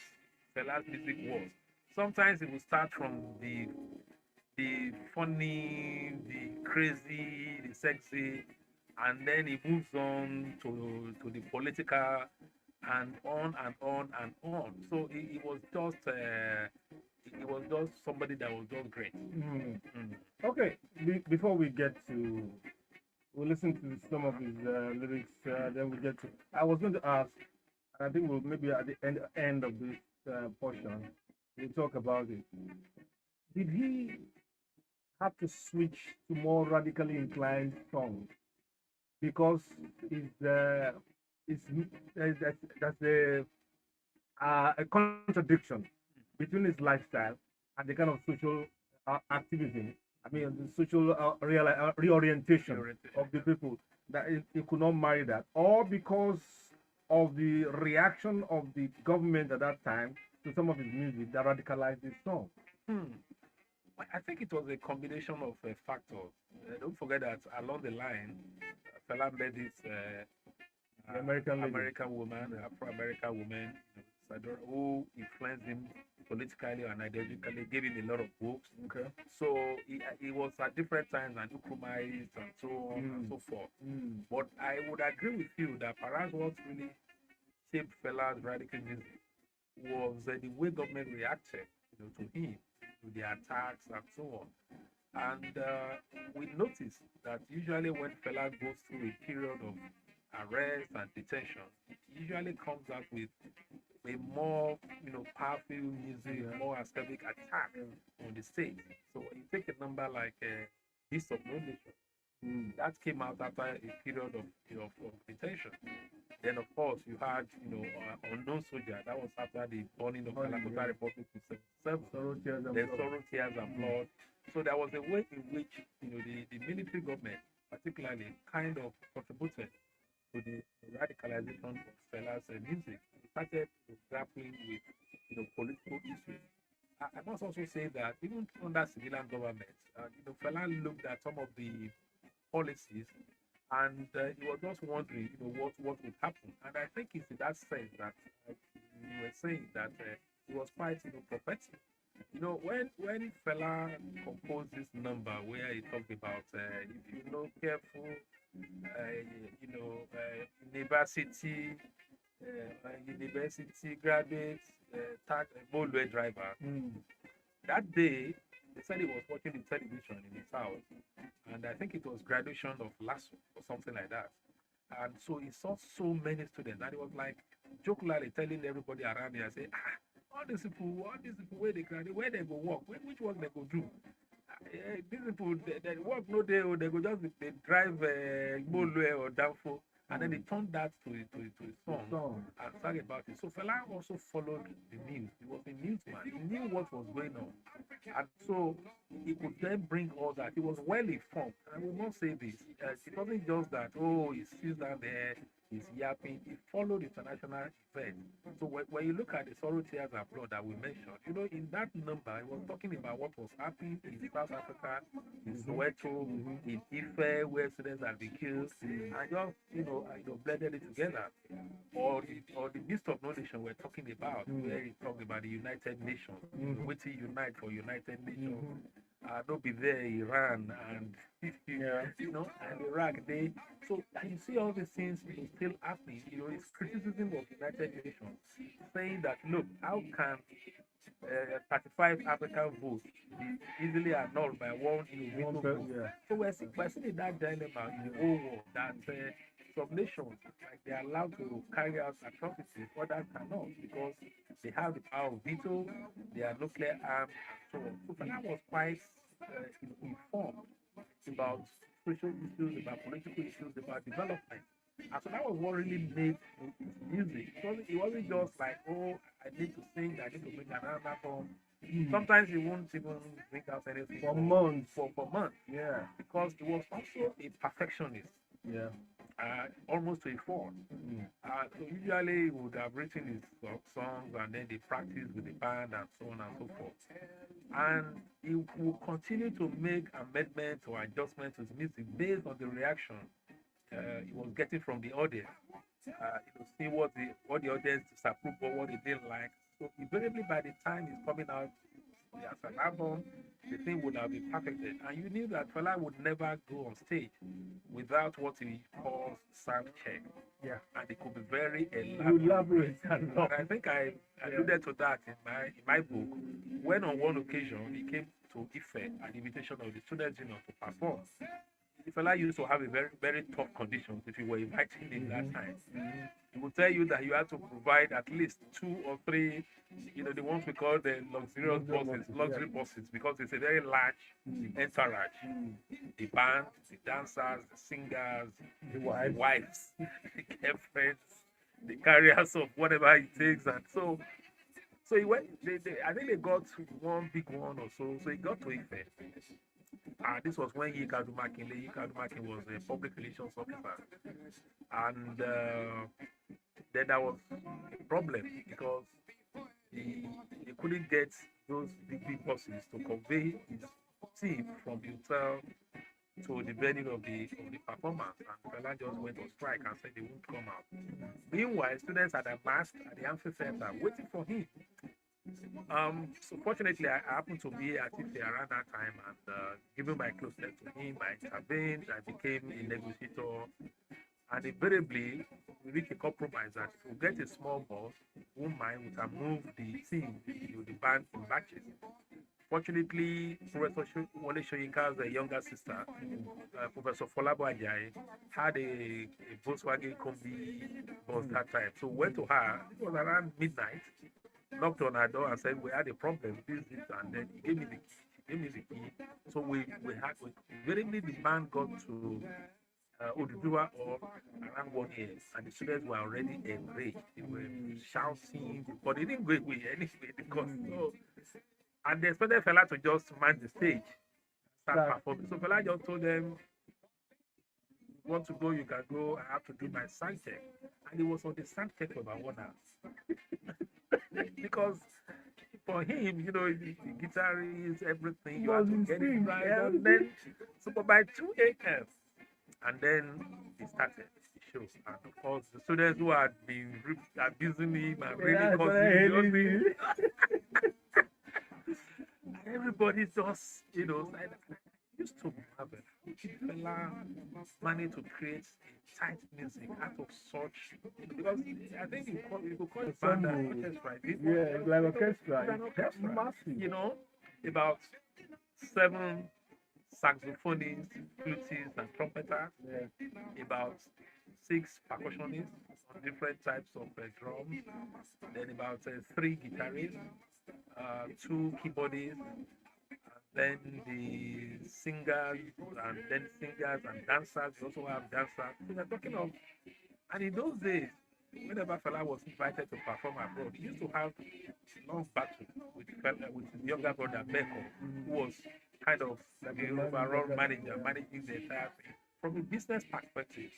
Fela's music was. Sometimes it will start from the funny, the crazy, the sexy, and then it moves on to the political, and on and on and on. So it was just somebody that was just great. Mm. Mm. Okay, before we get to, we'll listen to some of his lyrics, then we get to, I was going to ask, and I think we'll maybe at the end of this portion, we'll talk about it. Did he have to switch to more radically inclined songs? Because it's, that's a contradiction between his lifestyle and the kind of social activism. I mean, the social reorientation of the people, that he could not marry that, or because of the reaction of the government at that time to some of his music that radicalized his song. Hmm. I think it was a combination of factors. Don't forget that along the line, Fela met this The American lady. American woman, Afro-American woman, who influenced him politically and ideologically, gave him a lot of books. Okay. So he was at different times and compromised and so on and so forth. But I would agree with you that perhaps what really shaped Fela's radical music was the way government reacted, to him, to the attacks and so on. And we noticed that usually when Fela goes through a period of arrest and detention, it usually comes out with a more, powerful music, more aesthetic attack on the stage. So when you take a number like Beast of No Nation, that came out after a period of detention. Then of course you had, Unknown Soldier. That was after the burning of Calcutta Republic in '77. Sorrow, Tears, and Blood. So there was a way in which the military government, particularly, kind of contributed to the radicalization of Fela's music. He started grappling with political issues. I must also say that even under civilian government, Fela looked at some of the policies, and he was just wondering, what would happen. And I think it's in that sense that you were saying that he was quite, prophetic. When Fela composed this number where he talked about if you're not careful, university, university graduates, tag Bolway driver. That day, they said he was watching the television in his house, and I think it was graduation of Lasso or something like that. And so he saw so many students, and he was like jokingly telling everybody around here, say, all these people where they graduate, where they go work, which work they go do. These people, they work no day, or they go just they drive Bolway or Danfo. And then he turned that to a song and sang about it. So Fela also followed the news. He was a newsman. He knew what was going on. And so he could then bring all that. He was well informed. I will not say this. It wasn't just that, he sits down there, he's yapping. He followed international events. So when you look at the Sorrow, Tears, and Blood that we mentioned, in that number, he was talking about what was happening in South Africa, in Soweto, in Ife, where students had been killed, and just, blended it together. Or the Beast of No Nation we're talking about, where he talked about the United Nations, waiting unite for United Nations. Don't be there, Iran and and Iraq. And you see all these things still happening. It's criticism of United Nations, saying that look, how can 35 African votes be easily annulled by one veto vote? So we're seeing that dilemma in the whole world that some nations, like, they are allowed to carry out atrocities, others cannot because they have the power of veto, they are nuclear armed, and so on. So Fela was quite informed about social issues, about political issues, about development. And so that was what really made his music. It wasn't just like, I need to sing, I need to bring an album. Sometimes he won't even bring out anything For months. for months, Yeah. because he was also a perfectionist, Yeah. almost to a fault. So usually he would have written his songs and then they practice with the band and so on and so forth. And he will continue to make amendments or adjustments to his music based on the reaction he was getting from the audience. See what the audience disapproved or what they didn't like. So invariably by the time it's coming out as an album, the thing would have been perfected. And you knew that Fela would never go on stage without what he calls sound check. Yeah. And it could be very elaborate. And And I think I alluded to that in my book, when on one occasion he came to Ife at the invitation of the students union to perform. The fella used to have a very, very tough conditions if you were inviting him that time. He would tell you that you had to provide at least 2 or 3, the ones we call the luxury buses, because it's a very large entourage. The band, the dancers, the singers, the wives, the girlfriends, the carriers of whatever it takes. And so he went, I think they got one big one or so. So he got to Ife. This was when Yikadu Makin was a public relations officer. And then there was a problem because he couldn't get those big buses to convey his team from the hotel to the venue of the performance. And Fela just went on strike and said they won't come out. Meanwhile, students had amassed at the amphitheater waiting for him. So fortunately, I happened to be at Ife around that time, and given my closeness to him, I intervened. I became a negotiator, and invariably, we reached a compromise that if we get a small bus, won't mind, we can move the team, the band in batches. Fortunately, Professor Wole Soyinka's younger sister, Professor Folabo Ajayi, had a Volkswagen Kombi bus that time. So we went to her. It was around midnight. Knocked on her door and said we had a problem, this, and then he gave me the key. So we invariably the band got to Oduduwa or around 1 year, and the students were already enraged. They were shouting, but they didn't go away anyway because and they expected Fela to just man the stage, start performing. So Fela just told them, "Want to go? You can go. I have to do my sound check," and he was on the sound check for about 1 hour. Because for him, the guitar is everything. You have to get it right. And then, so by 2 a.m., and then he started the show. And of course, the students who had been abusing him and really causing me. Everybody just, used to have a fella managed to create tight music out of such, because I think you could call it band an orchestra. Yeah, like orchestra. It's an orchestra. Massive. About 7 saxophonists, flutists, and trumpeters. Yeah. About 6 percussionists on different types of drums. Then about 3 guitarists, 2 keyboardists, then the singers and dancers. We also have dancers. So we're talking of, and in those days, whenever Fela was invited to perform abroad, he used to have a long battle with his younger brother Beko, who was kind of the overall manager, managing the entire thing. From a business perspective,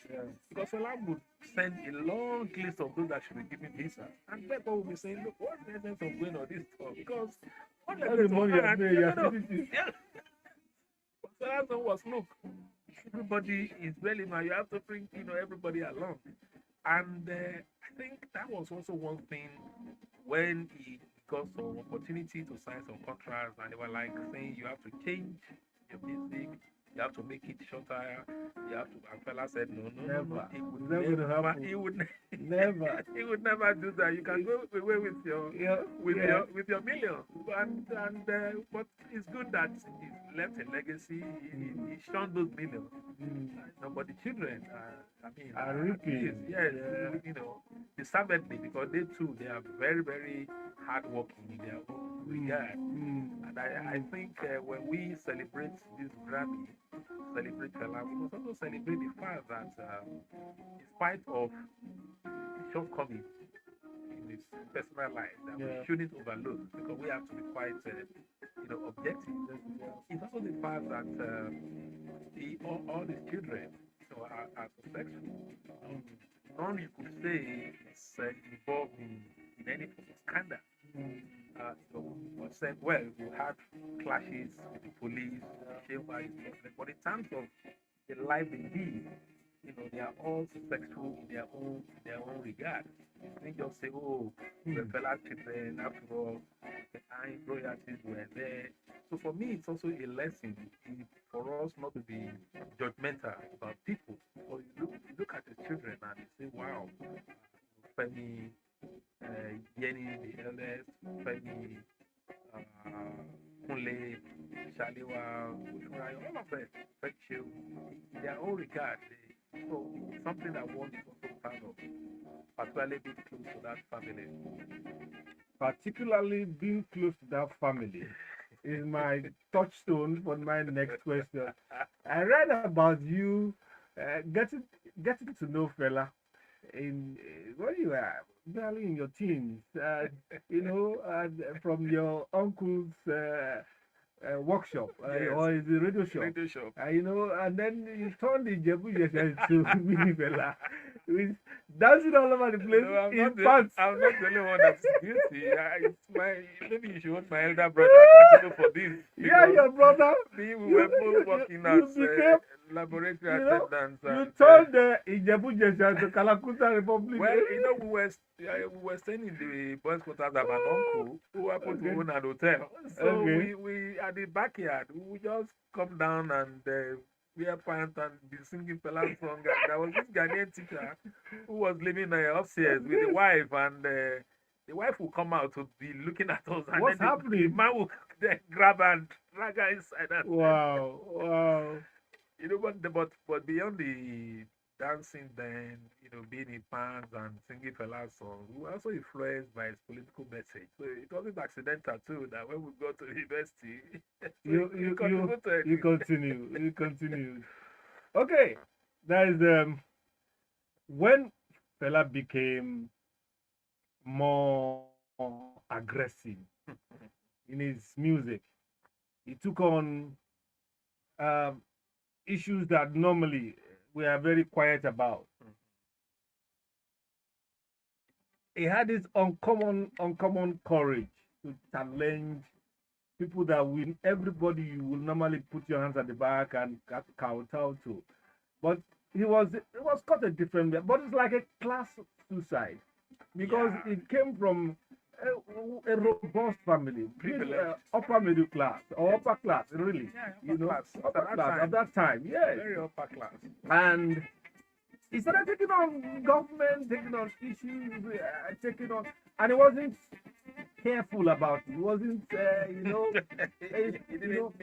because Fela would send a long list of those that should be given visas, and Beko would be saying, "Look, what's the essence of going on this tour? Because what the money So that's was, look, everybody is relevant. You have to bring everybody along." And I think that was also one thing when he got some opportunity to sign some contracts, and they were like saying you have to change your music, you have to make it shorter, you have to. And Fela said no, Never. he would Never never, happen. he would Never. he would never do that. You can go away with your millions, but it's good that he left a legacy. He shunned those millions. But the children, Are reaping. yes, deservedly, because they are very, very hardworking in their own regard. And I think when we celebrate this Grammy, celebrate Fela, we must also celebrate the fact that in spite of shortcomings in his personal life that Yeah. we shouldn't overlook because we have to be quite, objective. It's also the fact that all these children, are successful. Um, None you could say is involved in any form of scandal. Said, well, we had clashes with the police, but in terms of the life they live, they are all successful in their own regard. They just say, oh, the fellow children, after all, the time royalties were there. So for me, it's also a lesson for us not to be judgmental about people. Because you look at the children and you say, wow, Femi, Yenny, the eldest, Femi, Kunle, Shaliwa, Ushmai, all of them, Fetchu, in their own regard. So something that one is also proud of, particularly being close to that family. Particularly being close to that family is my touchstone for my next question. I read about you getting to know fella in when you were barely in your teens, from your uncle's workshop Yes. or is it radio shop? Radio shop. And then you turned the Jebu to mini fella with dancing all over the place. No, I'm in not, the, pants. I'm not the only one that's guilty. Maybe you should want my elder brother Akintunde for this. Yeah, your brother. We you- were both you- working you as became- laboratory you know, attendants. You and, turned the Ijebu Jesha to Kalakuta Republic. well, we were staying in the boys' quarters of an uncle who happened to Okay. own an hotel. So Okay. we at the backyard, we just come down and wear pants and be singing Fela song. And there was this Ghanaian teacher who was living upstairs with the wife, and the wife will come out to be looking at us, and What's then the happening? man will then grab and drag her inside. And Wow. but beyond the dancing, then being in bands and singing Fela songs, we were also influenced by his political message. So it wasn't accidental too that when we got to university, You contributed. continue. You continue. Okay. That is when fella became more aggressive in his music. He took on um, issues that normally we are very quiet about. He had this uncommon courage to challenge people that win. Everybody you will normally put your hands at the back and kowtow to, but it was cut a different way. But it's like a class suicide because Yeah. it came from a robust family, Privileged. upper middle class or upper class, really. Yeah, upper class. Upper At that class time. at that time, yes. Very upper class. And he started taking on government, taking on issues, and he wasn't careful about it. He wasn't, He didn't.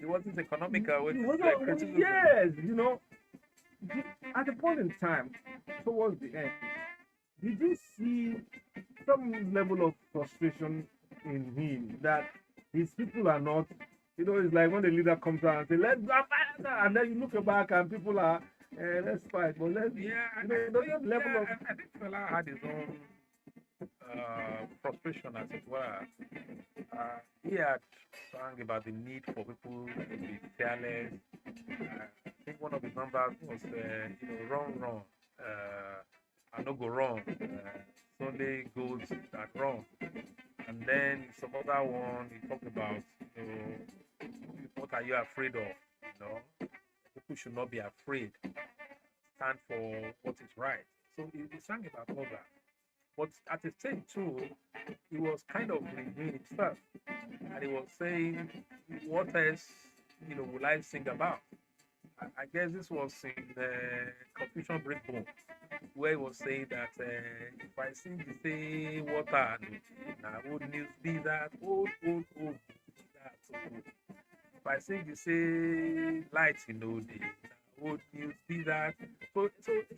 It wasn't economical. he It was was like criticism. yes, at a point in time, towards the end, did you see some level of frustration in him that his people are not, it's like when the leader comes out and says, let's go fight, and then you look back and people are, let's fight, but let's, Yeah, I think Fela had his own frustration, as it were. He had sang about the need for people to be fearless. I think one of his numbers was, run. I no go wrong. Sunday goes that wrong. And then some other one, he talked about, what are you afraid of? People should not be afraid. Stand for what is right. So he sang about all that. But at the same too, he was kind of renewing himself. And he was saying, what else, will I sing about? I guess this was in Confusion Breakbone, where he was saying that if I sing the say water, now old news be that, old, that so old. If I sing the say light, the old news be that. So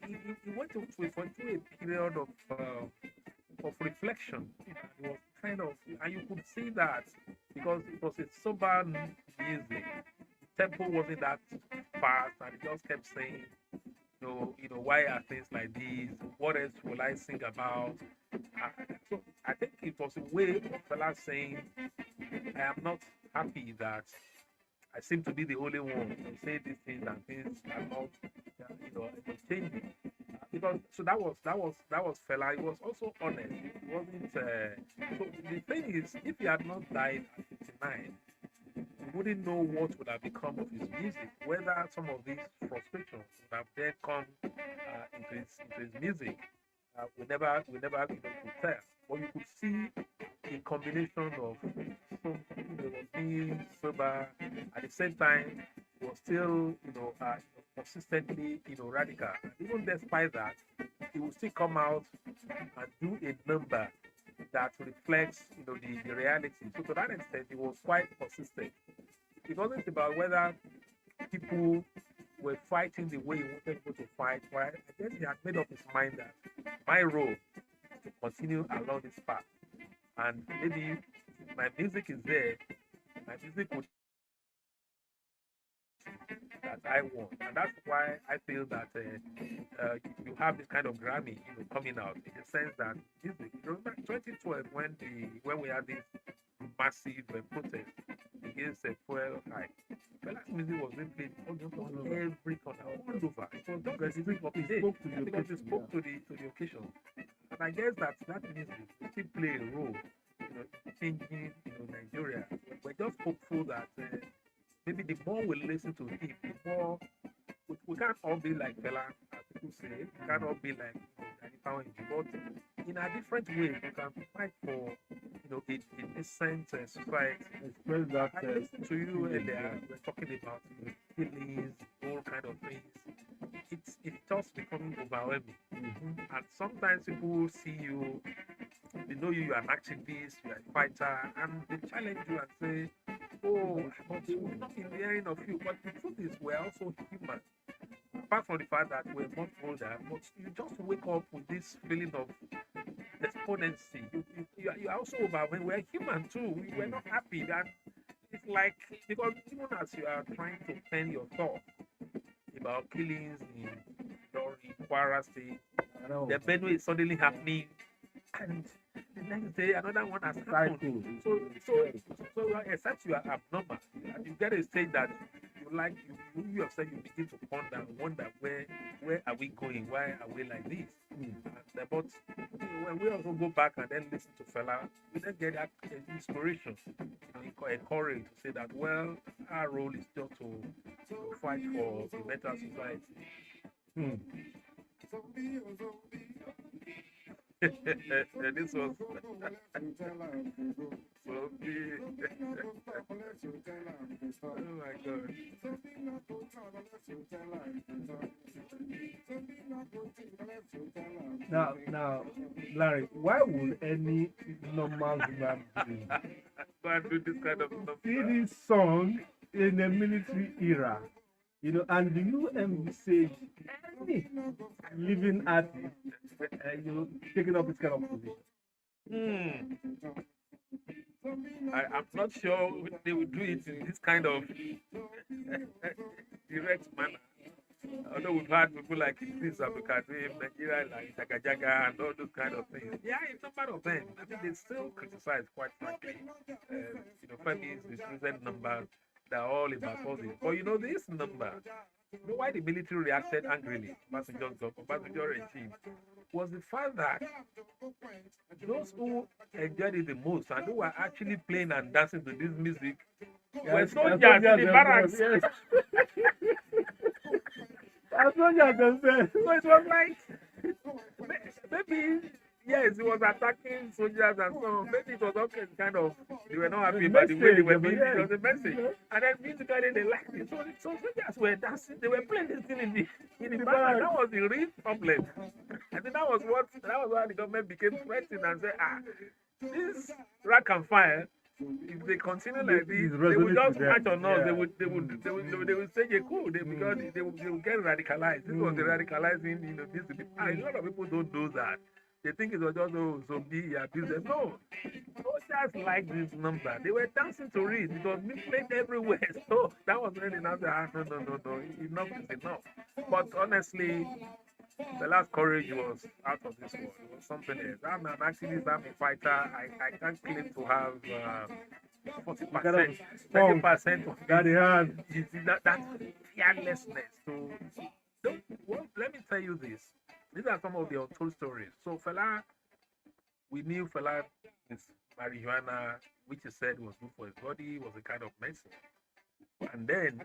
he went through a period of reflection. It was kind of, and you could see that because it was a sober music. Tempo wasn't that fast, and he just kept saying why are things like this? What else will I sing about? So I think it was a way of fella saying, I am not happy that I seem to be the only one to say these things and things are not, changing. Because so that was fella. He was also honest. It wasn't. So the thing is, if he had not died at 59, we wouldn't know what would have become of his music. Whether some of these frustrations would have then come into his music, we never could tell. But you could see a combination of being sober at the same time he was still consistently radical. And even despite that, he will still come out and do a number that reflects the reality. So to that extent, he was quite consistent. It wasn't about whether people were fighting the way he wanted people to fight. Well, I guess he had made up his mind that my role is to continue along this path. And maybe if my music is there, my music would that I want. And that's why I feel that you have this kind of Grammy, coming out in the sense that music. You remember 2012 when we had this massive protest against fuel hike. Fela's music was being played almost on every corner, all over. It was not because it spoke to the occasion. And I guess that music will still play a role, changing, Nigeria. We're just hopeful that maybe the more we listen to him, the more we can't all be like Fela, as people say. We can't all be like but in a different way, we can fight for a decent society. Express that. I listened to you earlier. We were talking about feelings, all kind of things. It's just becoming overwhelming. And sometimes people see you, they know you are an activist, you are a fighter, and they challenge you and say, "Oh, but we've not been hearing of you." But the truth is, we're also human. Apart from the fact that we're much older, but you just wake up with this feeling of despondency. You are also overwhelmed. We're human too. We're not happy. And it's like, because even as you are trying to pen your thoughts about killings in Dori, Kwara State, the Benue is suddenly happening, and the next day another one has happened. So except you are abnormal, you get a state that you yourself, you begin to ponder and wonder where are we going? Why are we like this? But when we also go back and then listen to Fela, we then get that inspiration and encouraged to say that, well, our role is just to fight for a better society. This was oh my God. Now, Larry, why would any normal human being go and do this kind of stuff? see this song in the military era? And do you envisage any living artist, taking up this kind of position? I'm not sure they will do it in this kind of direct manner. Although we've had people like this Abdulkadir, Nigeria, like Jaga and all those kind of things. Yeah, it's a number of them. I mean, they still criticize, quite frankly. Femi's recent numbers, they're all about politics. But this number, why the military reacted angrily, Obasanjo regime, was the fact that those who enjoyed it the most and who were actually playing and dancing to this music were soldiers in the barracks. Yes. As soldiers themselves. So it was like, maybe, yes, it was attacking soldiers and so on. Maybe it was okay, kind of, they were not happy about the way they were being, it was a message. And then musically they liked it. So soldiers were dancing, they were playing this thing in the background. That was the real problem. I think that was why the government became threatened and said, this rack and fire, if they continue like this, they will just march on us. They would say a coup because they will get radicalized. This was the radicalizing, this. A lot of people don't know that. They think it was just zombie abuse. No, Soldiers like this number. They were dancing to it. It was being played everywhere. So that was really not no. Enough is enough. But honestly, the last courage was out of this world. It was something else. I'm an activist, I'm a fighter. I can't claim to have 40%, 20% of that he had. that fearlessness. So let me tell you this. These are some of the untold stories. So Fela, we knew Fela with marijuana, which he said was good for his body, was a kind of medicine. And then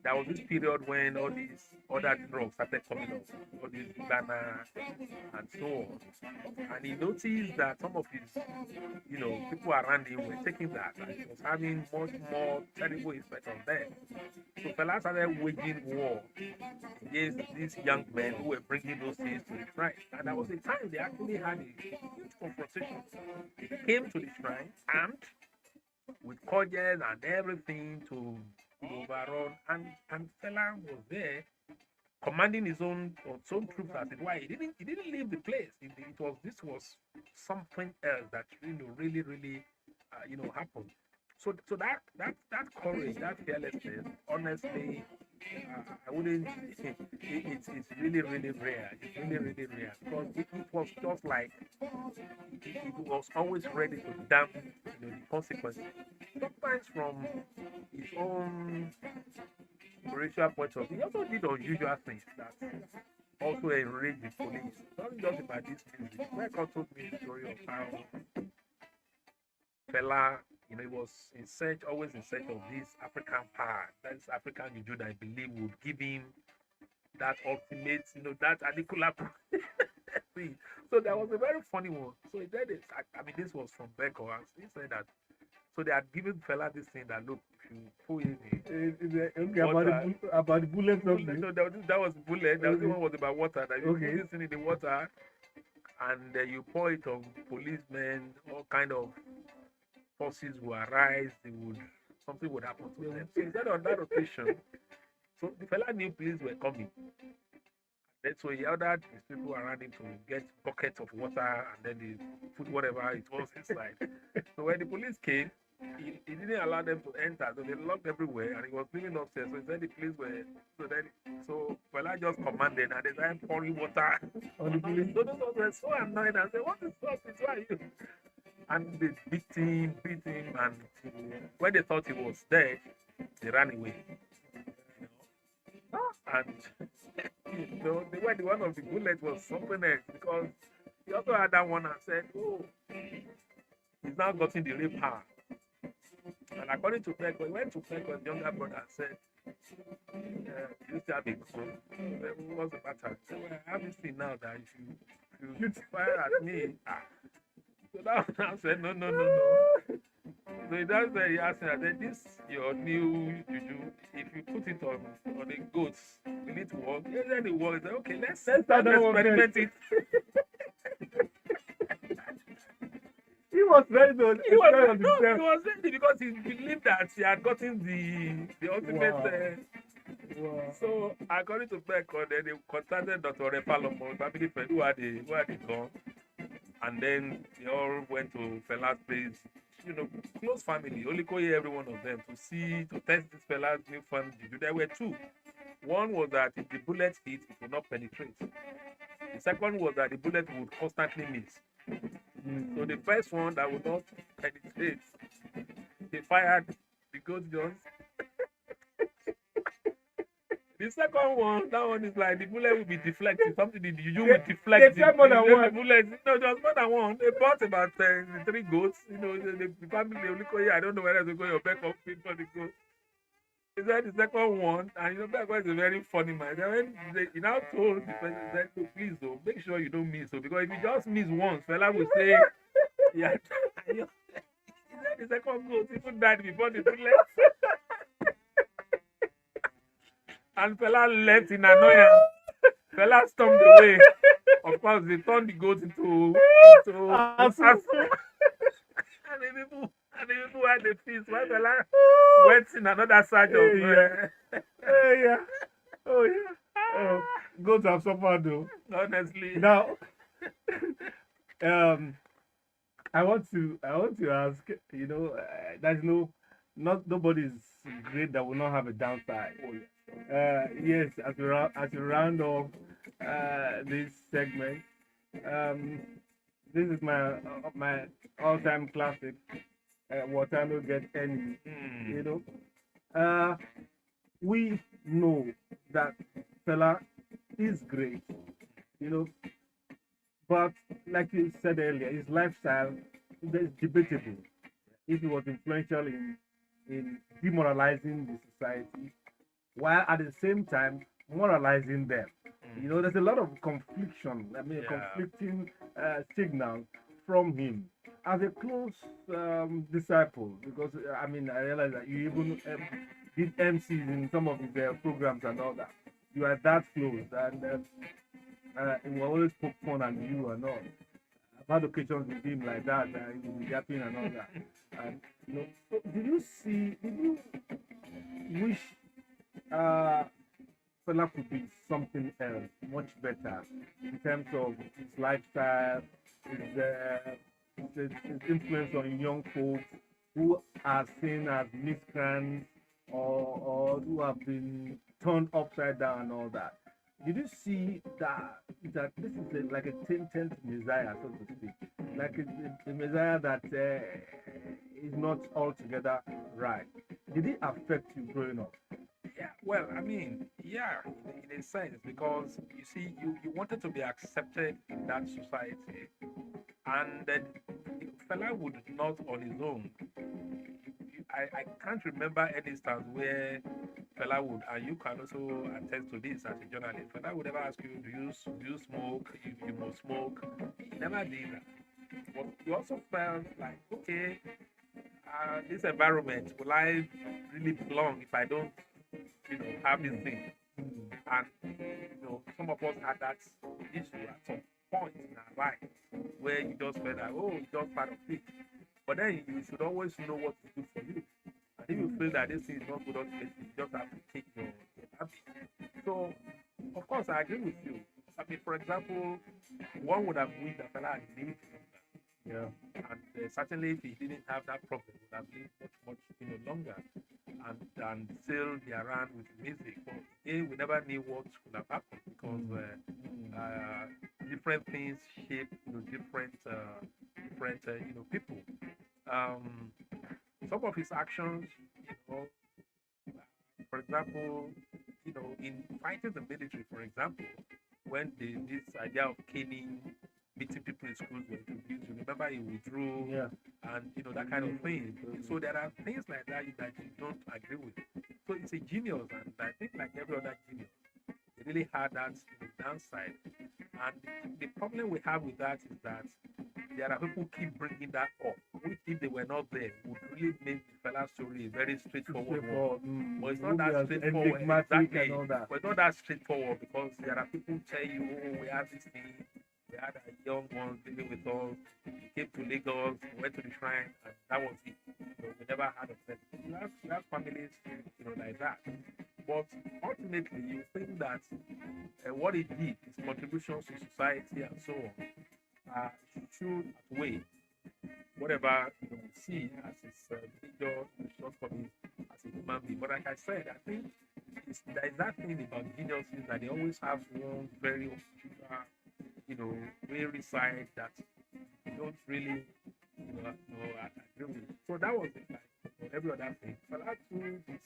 there was this period when all these other drugs started coming up, all these Ghana and so on. And he noticed that some of his, people around him were taking that, and it was having much more terrible effect on them. So Fela started waging war against these young men who were bringing those things to the shrine. And there was a time they actually had a huge confrontation. They came to the shrine and with cordials and everything to overrun, and Fela was there commanding his own troops as it why he didn't leave the place. This was something else that really happened. So that courage, that fearlessness, honestly, I wouldn't. It's really rare. It's really rare because it was just like it was always ready to damn the consequences. Sometimes from his own spiritual point of view, he also did unusual things that also enraged the police. Not just about this music. Michael told me the story of how Fela, he was always in search of this African power, that African juju that I believe would give him that ultimate, that adequate thing. So that was a very funny one. So he did it. I mean, this was from Beko. He said that. So they had given Fela this thing that look, if you pull in okay, about the bullet something. No, that was bullet. That was the one was about water. That you put this thing in the water, and you pour it on policemen. All kind of forces will arise. Something would happen to them. So instead of that rotation, so the Fela knew police were coming. Then so he ordered his people around him to get buckets of water, and then they put whatever it was inside. So when the police came, he didn't allow them to enter, so they locked everywhere, and he was living upstairs. So he said the police were so Fela just commanded, and they started pouring water on the police. So those were so annoyed and said, "What is this? Why are you?" And they beat him, and when they thought he was dead, they ran away. And the one of the bullets was something else, because he also had that one and said, "Oh, he's now gotten the real power." And according to Peko, he went to Peko's younger brother and said, "You used to have a gun. What's the matter?" He said, "Well, I have this thing now that if you fire at me." So that one said, "No. So he asked me, I said, "This your new juju, if you put it on a goat, will it work?" He said it works. He said, "Okay, let's experiment it." He was ready to He was ready because he believed that he had gotten the ultimate. Wow. So according to Beko, then they contacted Dr. Repalomo, family friend, who had the gun, and then they all went to Fela's place. Close family, only call every one of them to test this Fela's new fun. There were two. One was that if the bullet hit, it would not penetrate. The second was that the bullet would constantly miss. So the first one that would not penetrate, they fired the goat guns. The second one, that one is like the bullet will be deflected. Something you will deflect. They more than one. The bullet, no, just more than one. They bought about 3 goats. The family they only call you. I don't know whether they go your back or feed for the goat. He said the second one, and that was a very funny man. Then he now told the person, he said, "So please, though, make sure you don't miss, because if you just miss once, Fela will say, yeah." He said the second goat even died before the bullet. And Fela left in annoyance. Fela stormed away. Of course, they turned the goat into assassin. And the people had the feast. While Fela went in another search of. Oh yeah. Goats have suffered though. Honestly. Now, I want to ask. There's not nobody's great that will not have a downside. Oh, yeah. Yes, as we round off this segment, um, this is my all-time classic. Water no get enemy. You know, uh, we know that fella is great. You know, but like you said earlier, his lifestyle is debatable. If he was influential in demoralizing the society, while at the same time moralizing them. There's a lot of confliction. I mean, Yeah. conflicting signals from him as a close disciple. Because I mean, I realize that you even did MCs in some of his programs and all that. You are that close, and he will always poke fun at you and all. I've had occasions with him like that, he will be yapping and all that. And so did you wish uh, fella could be something else, much better in terms of his lifestyle, his influence on young folks who are seen as miscreants or who have been turned upside down and all that. Did you see that this is like a tainted Messiah, so to speak, like a Messiah that is not altogether right? Did it affect you growing up? Yeah, well, I mean, yeah, in a sense, because you see, you wanted to be accepted in that society, and then fella would not on his own. I can't remember any instance where fella would, and you can also attest to this as a journalist. Fella would ever ask you, do you smoke? You must smoke. He never did that. But you also felt like, okay, this environment, will I really belong if I don't, have this thing? And some of us had that issue at some point in our life where you just felt like, oh, it's just part of it. But then you should always know what is good for you. And if you feel that this thing is not good, you just have to take your habit. So, of course, I agree with you. I mean, for example, one would have wished that fella had lived longer. Yeah. And certainly, if he didn't have that problem, he would have lived much, longer and still be around with music. But we never knew what could have happened because different things shape, different, people. Um, some of his actions, for example, in fighting the military, for example, when this idea of caning, beating people in schools was introduced, you remember he withdrew, Yeah. and that kind of thing. So there are things like that that you don't agree with. So it's a genius, and I think like every other genius, it really had that downside. And the problem we have with that is that there are people who keep bringing that up, which if they were not there, would really make the fella's story a very straightforward one. But it's not that straightforward. Exactly. And all that. But it's not that straightforward because there are people who tell you, oh, we have this thing, we had a young ones living with us, we came to Lagos, we went to the shrine, and that was it. We never had a friend. You have families, like that. But ultimately, you think that what he did, his contributions to society and so on, should outweigh whatever we see as his major shortcomings as a human being. But like I said, I think there is that thing about geniuses that they always have one very weary side that you don't really agree with. So that was it. Like every other thing. But that too was a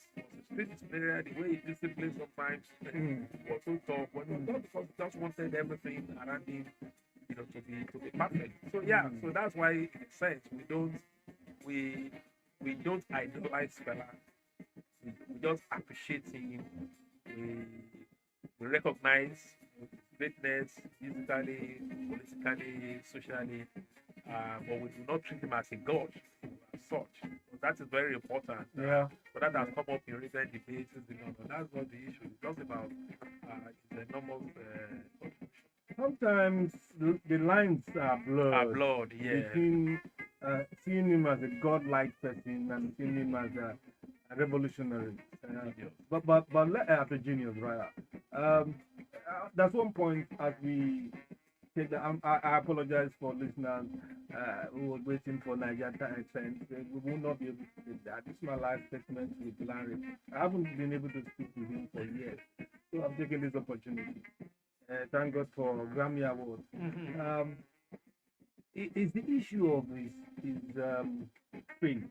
street disciplinary. The way he disciplined sometimes was so tough. But it was not because he just wanted everything around him to be perfect. So yeah, so that's why in a sense we don't idolize fella. We just appreciate him. We recognize his greatness musically, politically, socially, but we do not treat him as a god as such. So that is very important. Yeah. But that has come up in recent debates. That's not the issue. It's just about his enormous Sometimes the lines are blurred. yeah. Between seeing him as a godlike person and seeing him as a revolutionary. But as a genius, rather. There's one point as we take that. I apologize for listeners who were waiting for Nigerian accent. We will not be able to do that. This is my live segment with Larry. I haven't been able to speak to him for years, so I'm taking this opportunity. Thank God for Grammy Award. Is the issue of his faith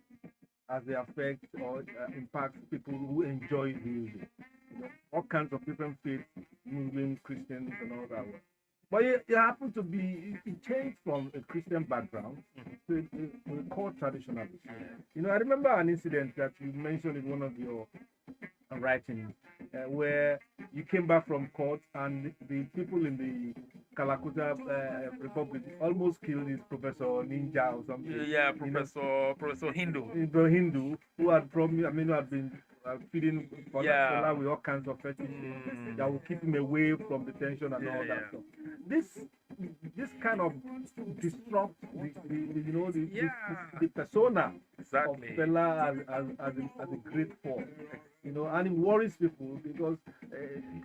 as they affect or impact people who enjoy music? All kinds of different faiths, Muslims, Christians, and all that. But it happened to be, it changed from a Christian background to a core traditionalist. I remember an incident that you mentioned in one of your writings where you came back from court and the people in the Kalakuta Republic almost killed this Professor Ninja or something. Yeah, Professor Hindu. The Hindu who had promised, who had been feeding Fela with all kinds of fetishes that will keep him away from the tension and all that stuff. This kind of disrupts the persona of Fela as a great force. And it worries people because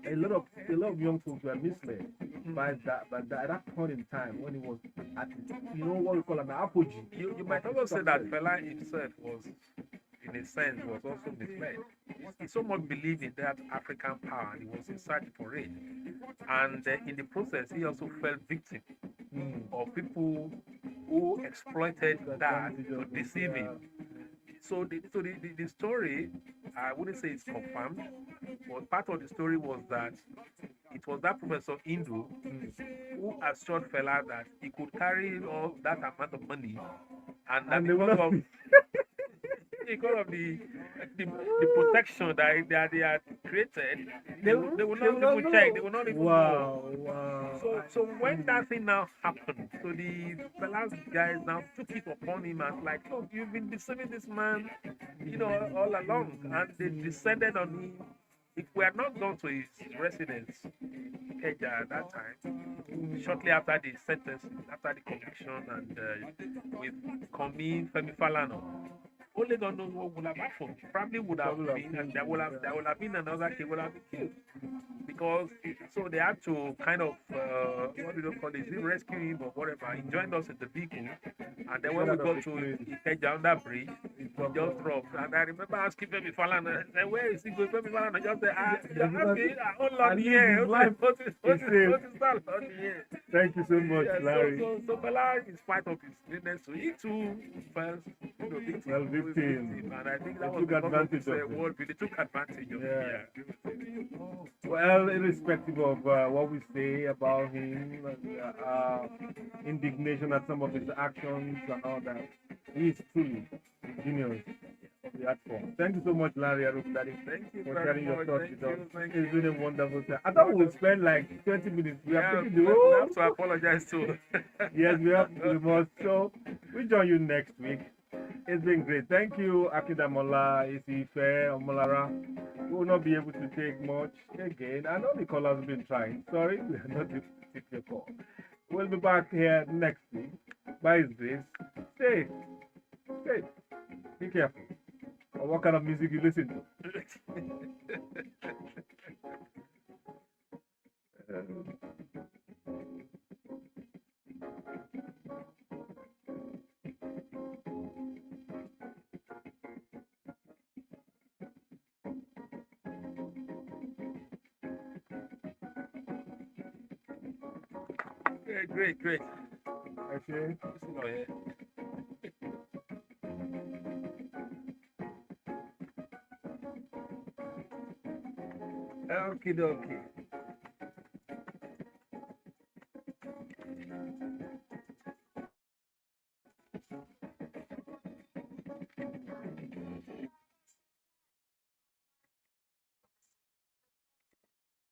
a lot of young folks were misled by that point in time when he was at what we call an apogee. You might also say that Fela himself was, in a sense, was also misled. He so much believed in that African power and he was in search for it. And in the process, he also fell victim of people who exploited that to deceive him. So the story, I wouldn't say it's confirmed, but part of the story was that it was that Professor Hindu who assured Fela that he could carry all that amount of money, and that because of the protection that they had created, they will not even check, they will not even know. Wow. So when that thing now happened, so the Fela's guys now took it upon him and like, look, you've been deceiving this man, all along, and they descended on him. If we had not gone to his residence, Keja, at that time, shortly after the sentence, after the conviction, and with Femi Falana, only God knows what would have happened. Probably would have been, and there would have been another kid would have been killed. Because so they had to kind of what do you call it? Rescue him or whatever. He joined us at the vehicle, and then when we got to Ikeja on that bridge, he just dropped. And I remember asking Femi Falana, I said, "Where is he going?" Femi Falana just said, "You're asking, hold on here. What is that on here?" Thank you so much, Larry. So Fela, in spite of his illness, so he too fell victim. And I think that was because of his word. They took advantage of him. Well, irrespective of what we say about him, indignation at some of his actions and all that, he is truly a genius of the art form. Thank you so much, Larry Ogundadegbe. Thank you for very sharing your much. thoughts with us. It's You. been a wonderful time. I thought we would spend like 20 minutes. We have taken the we whole. have to apologize too. Yes, we must. So we join you next week. It's been great. Thank you, Akidamola, Isife, Omolara. We will not be able to take much again. I know the callers have been trying. Sorry, we are not able to take your call. We'll be back here next week. By His grace, stay. Be careful. Or what kind of music you listen to. Great. Okay. Okay.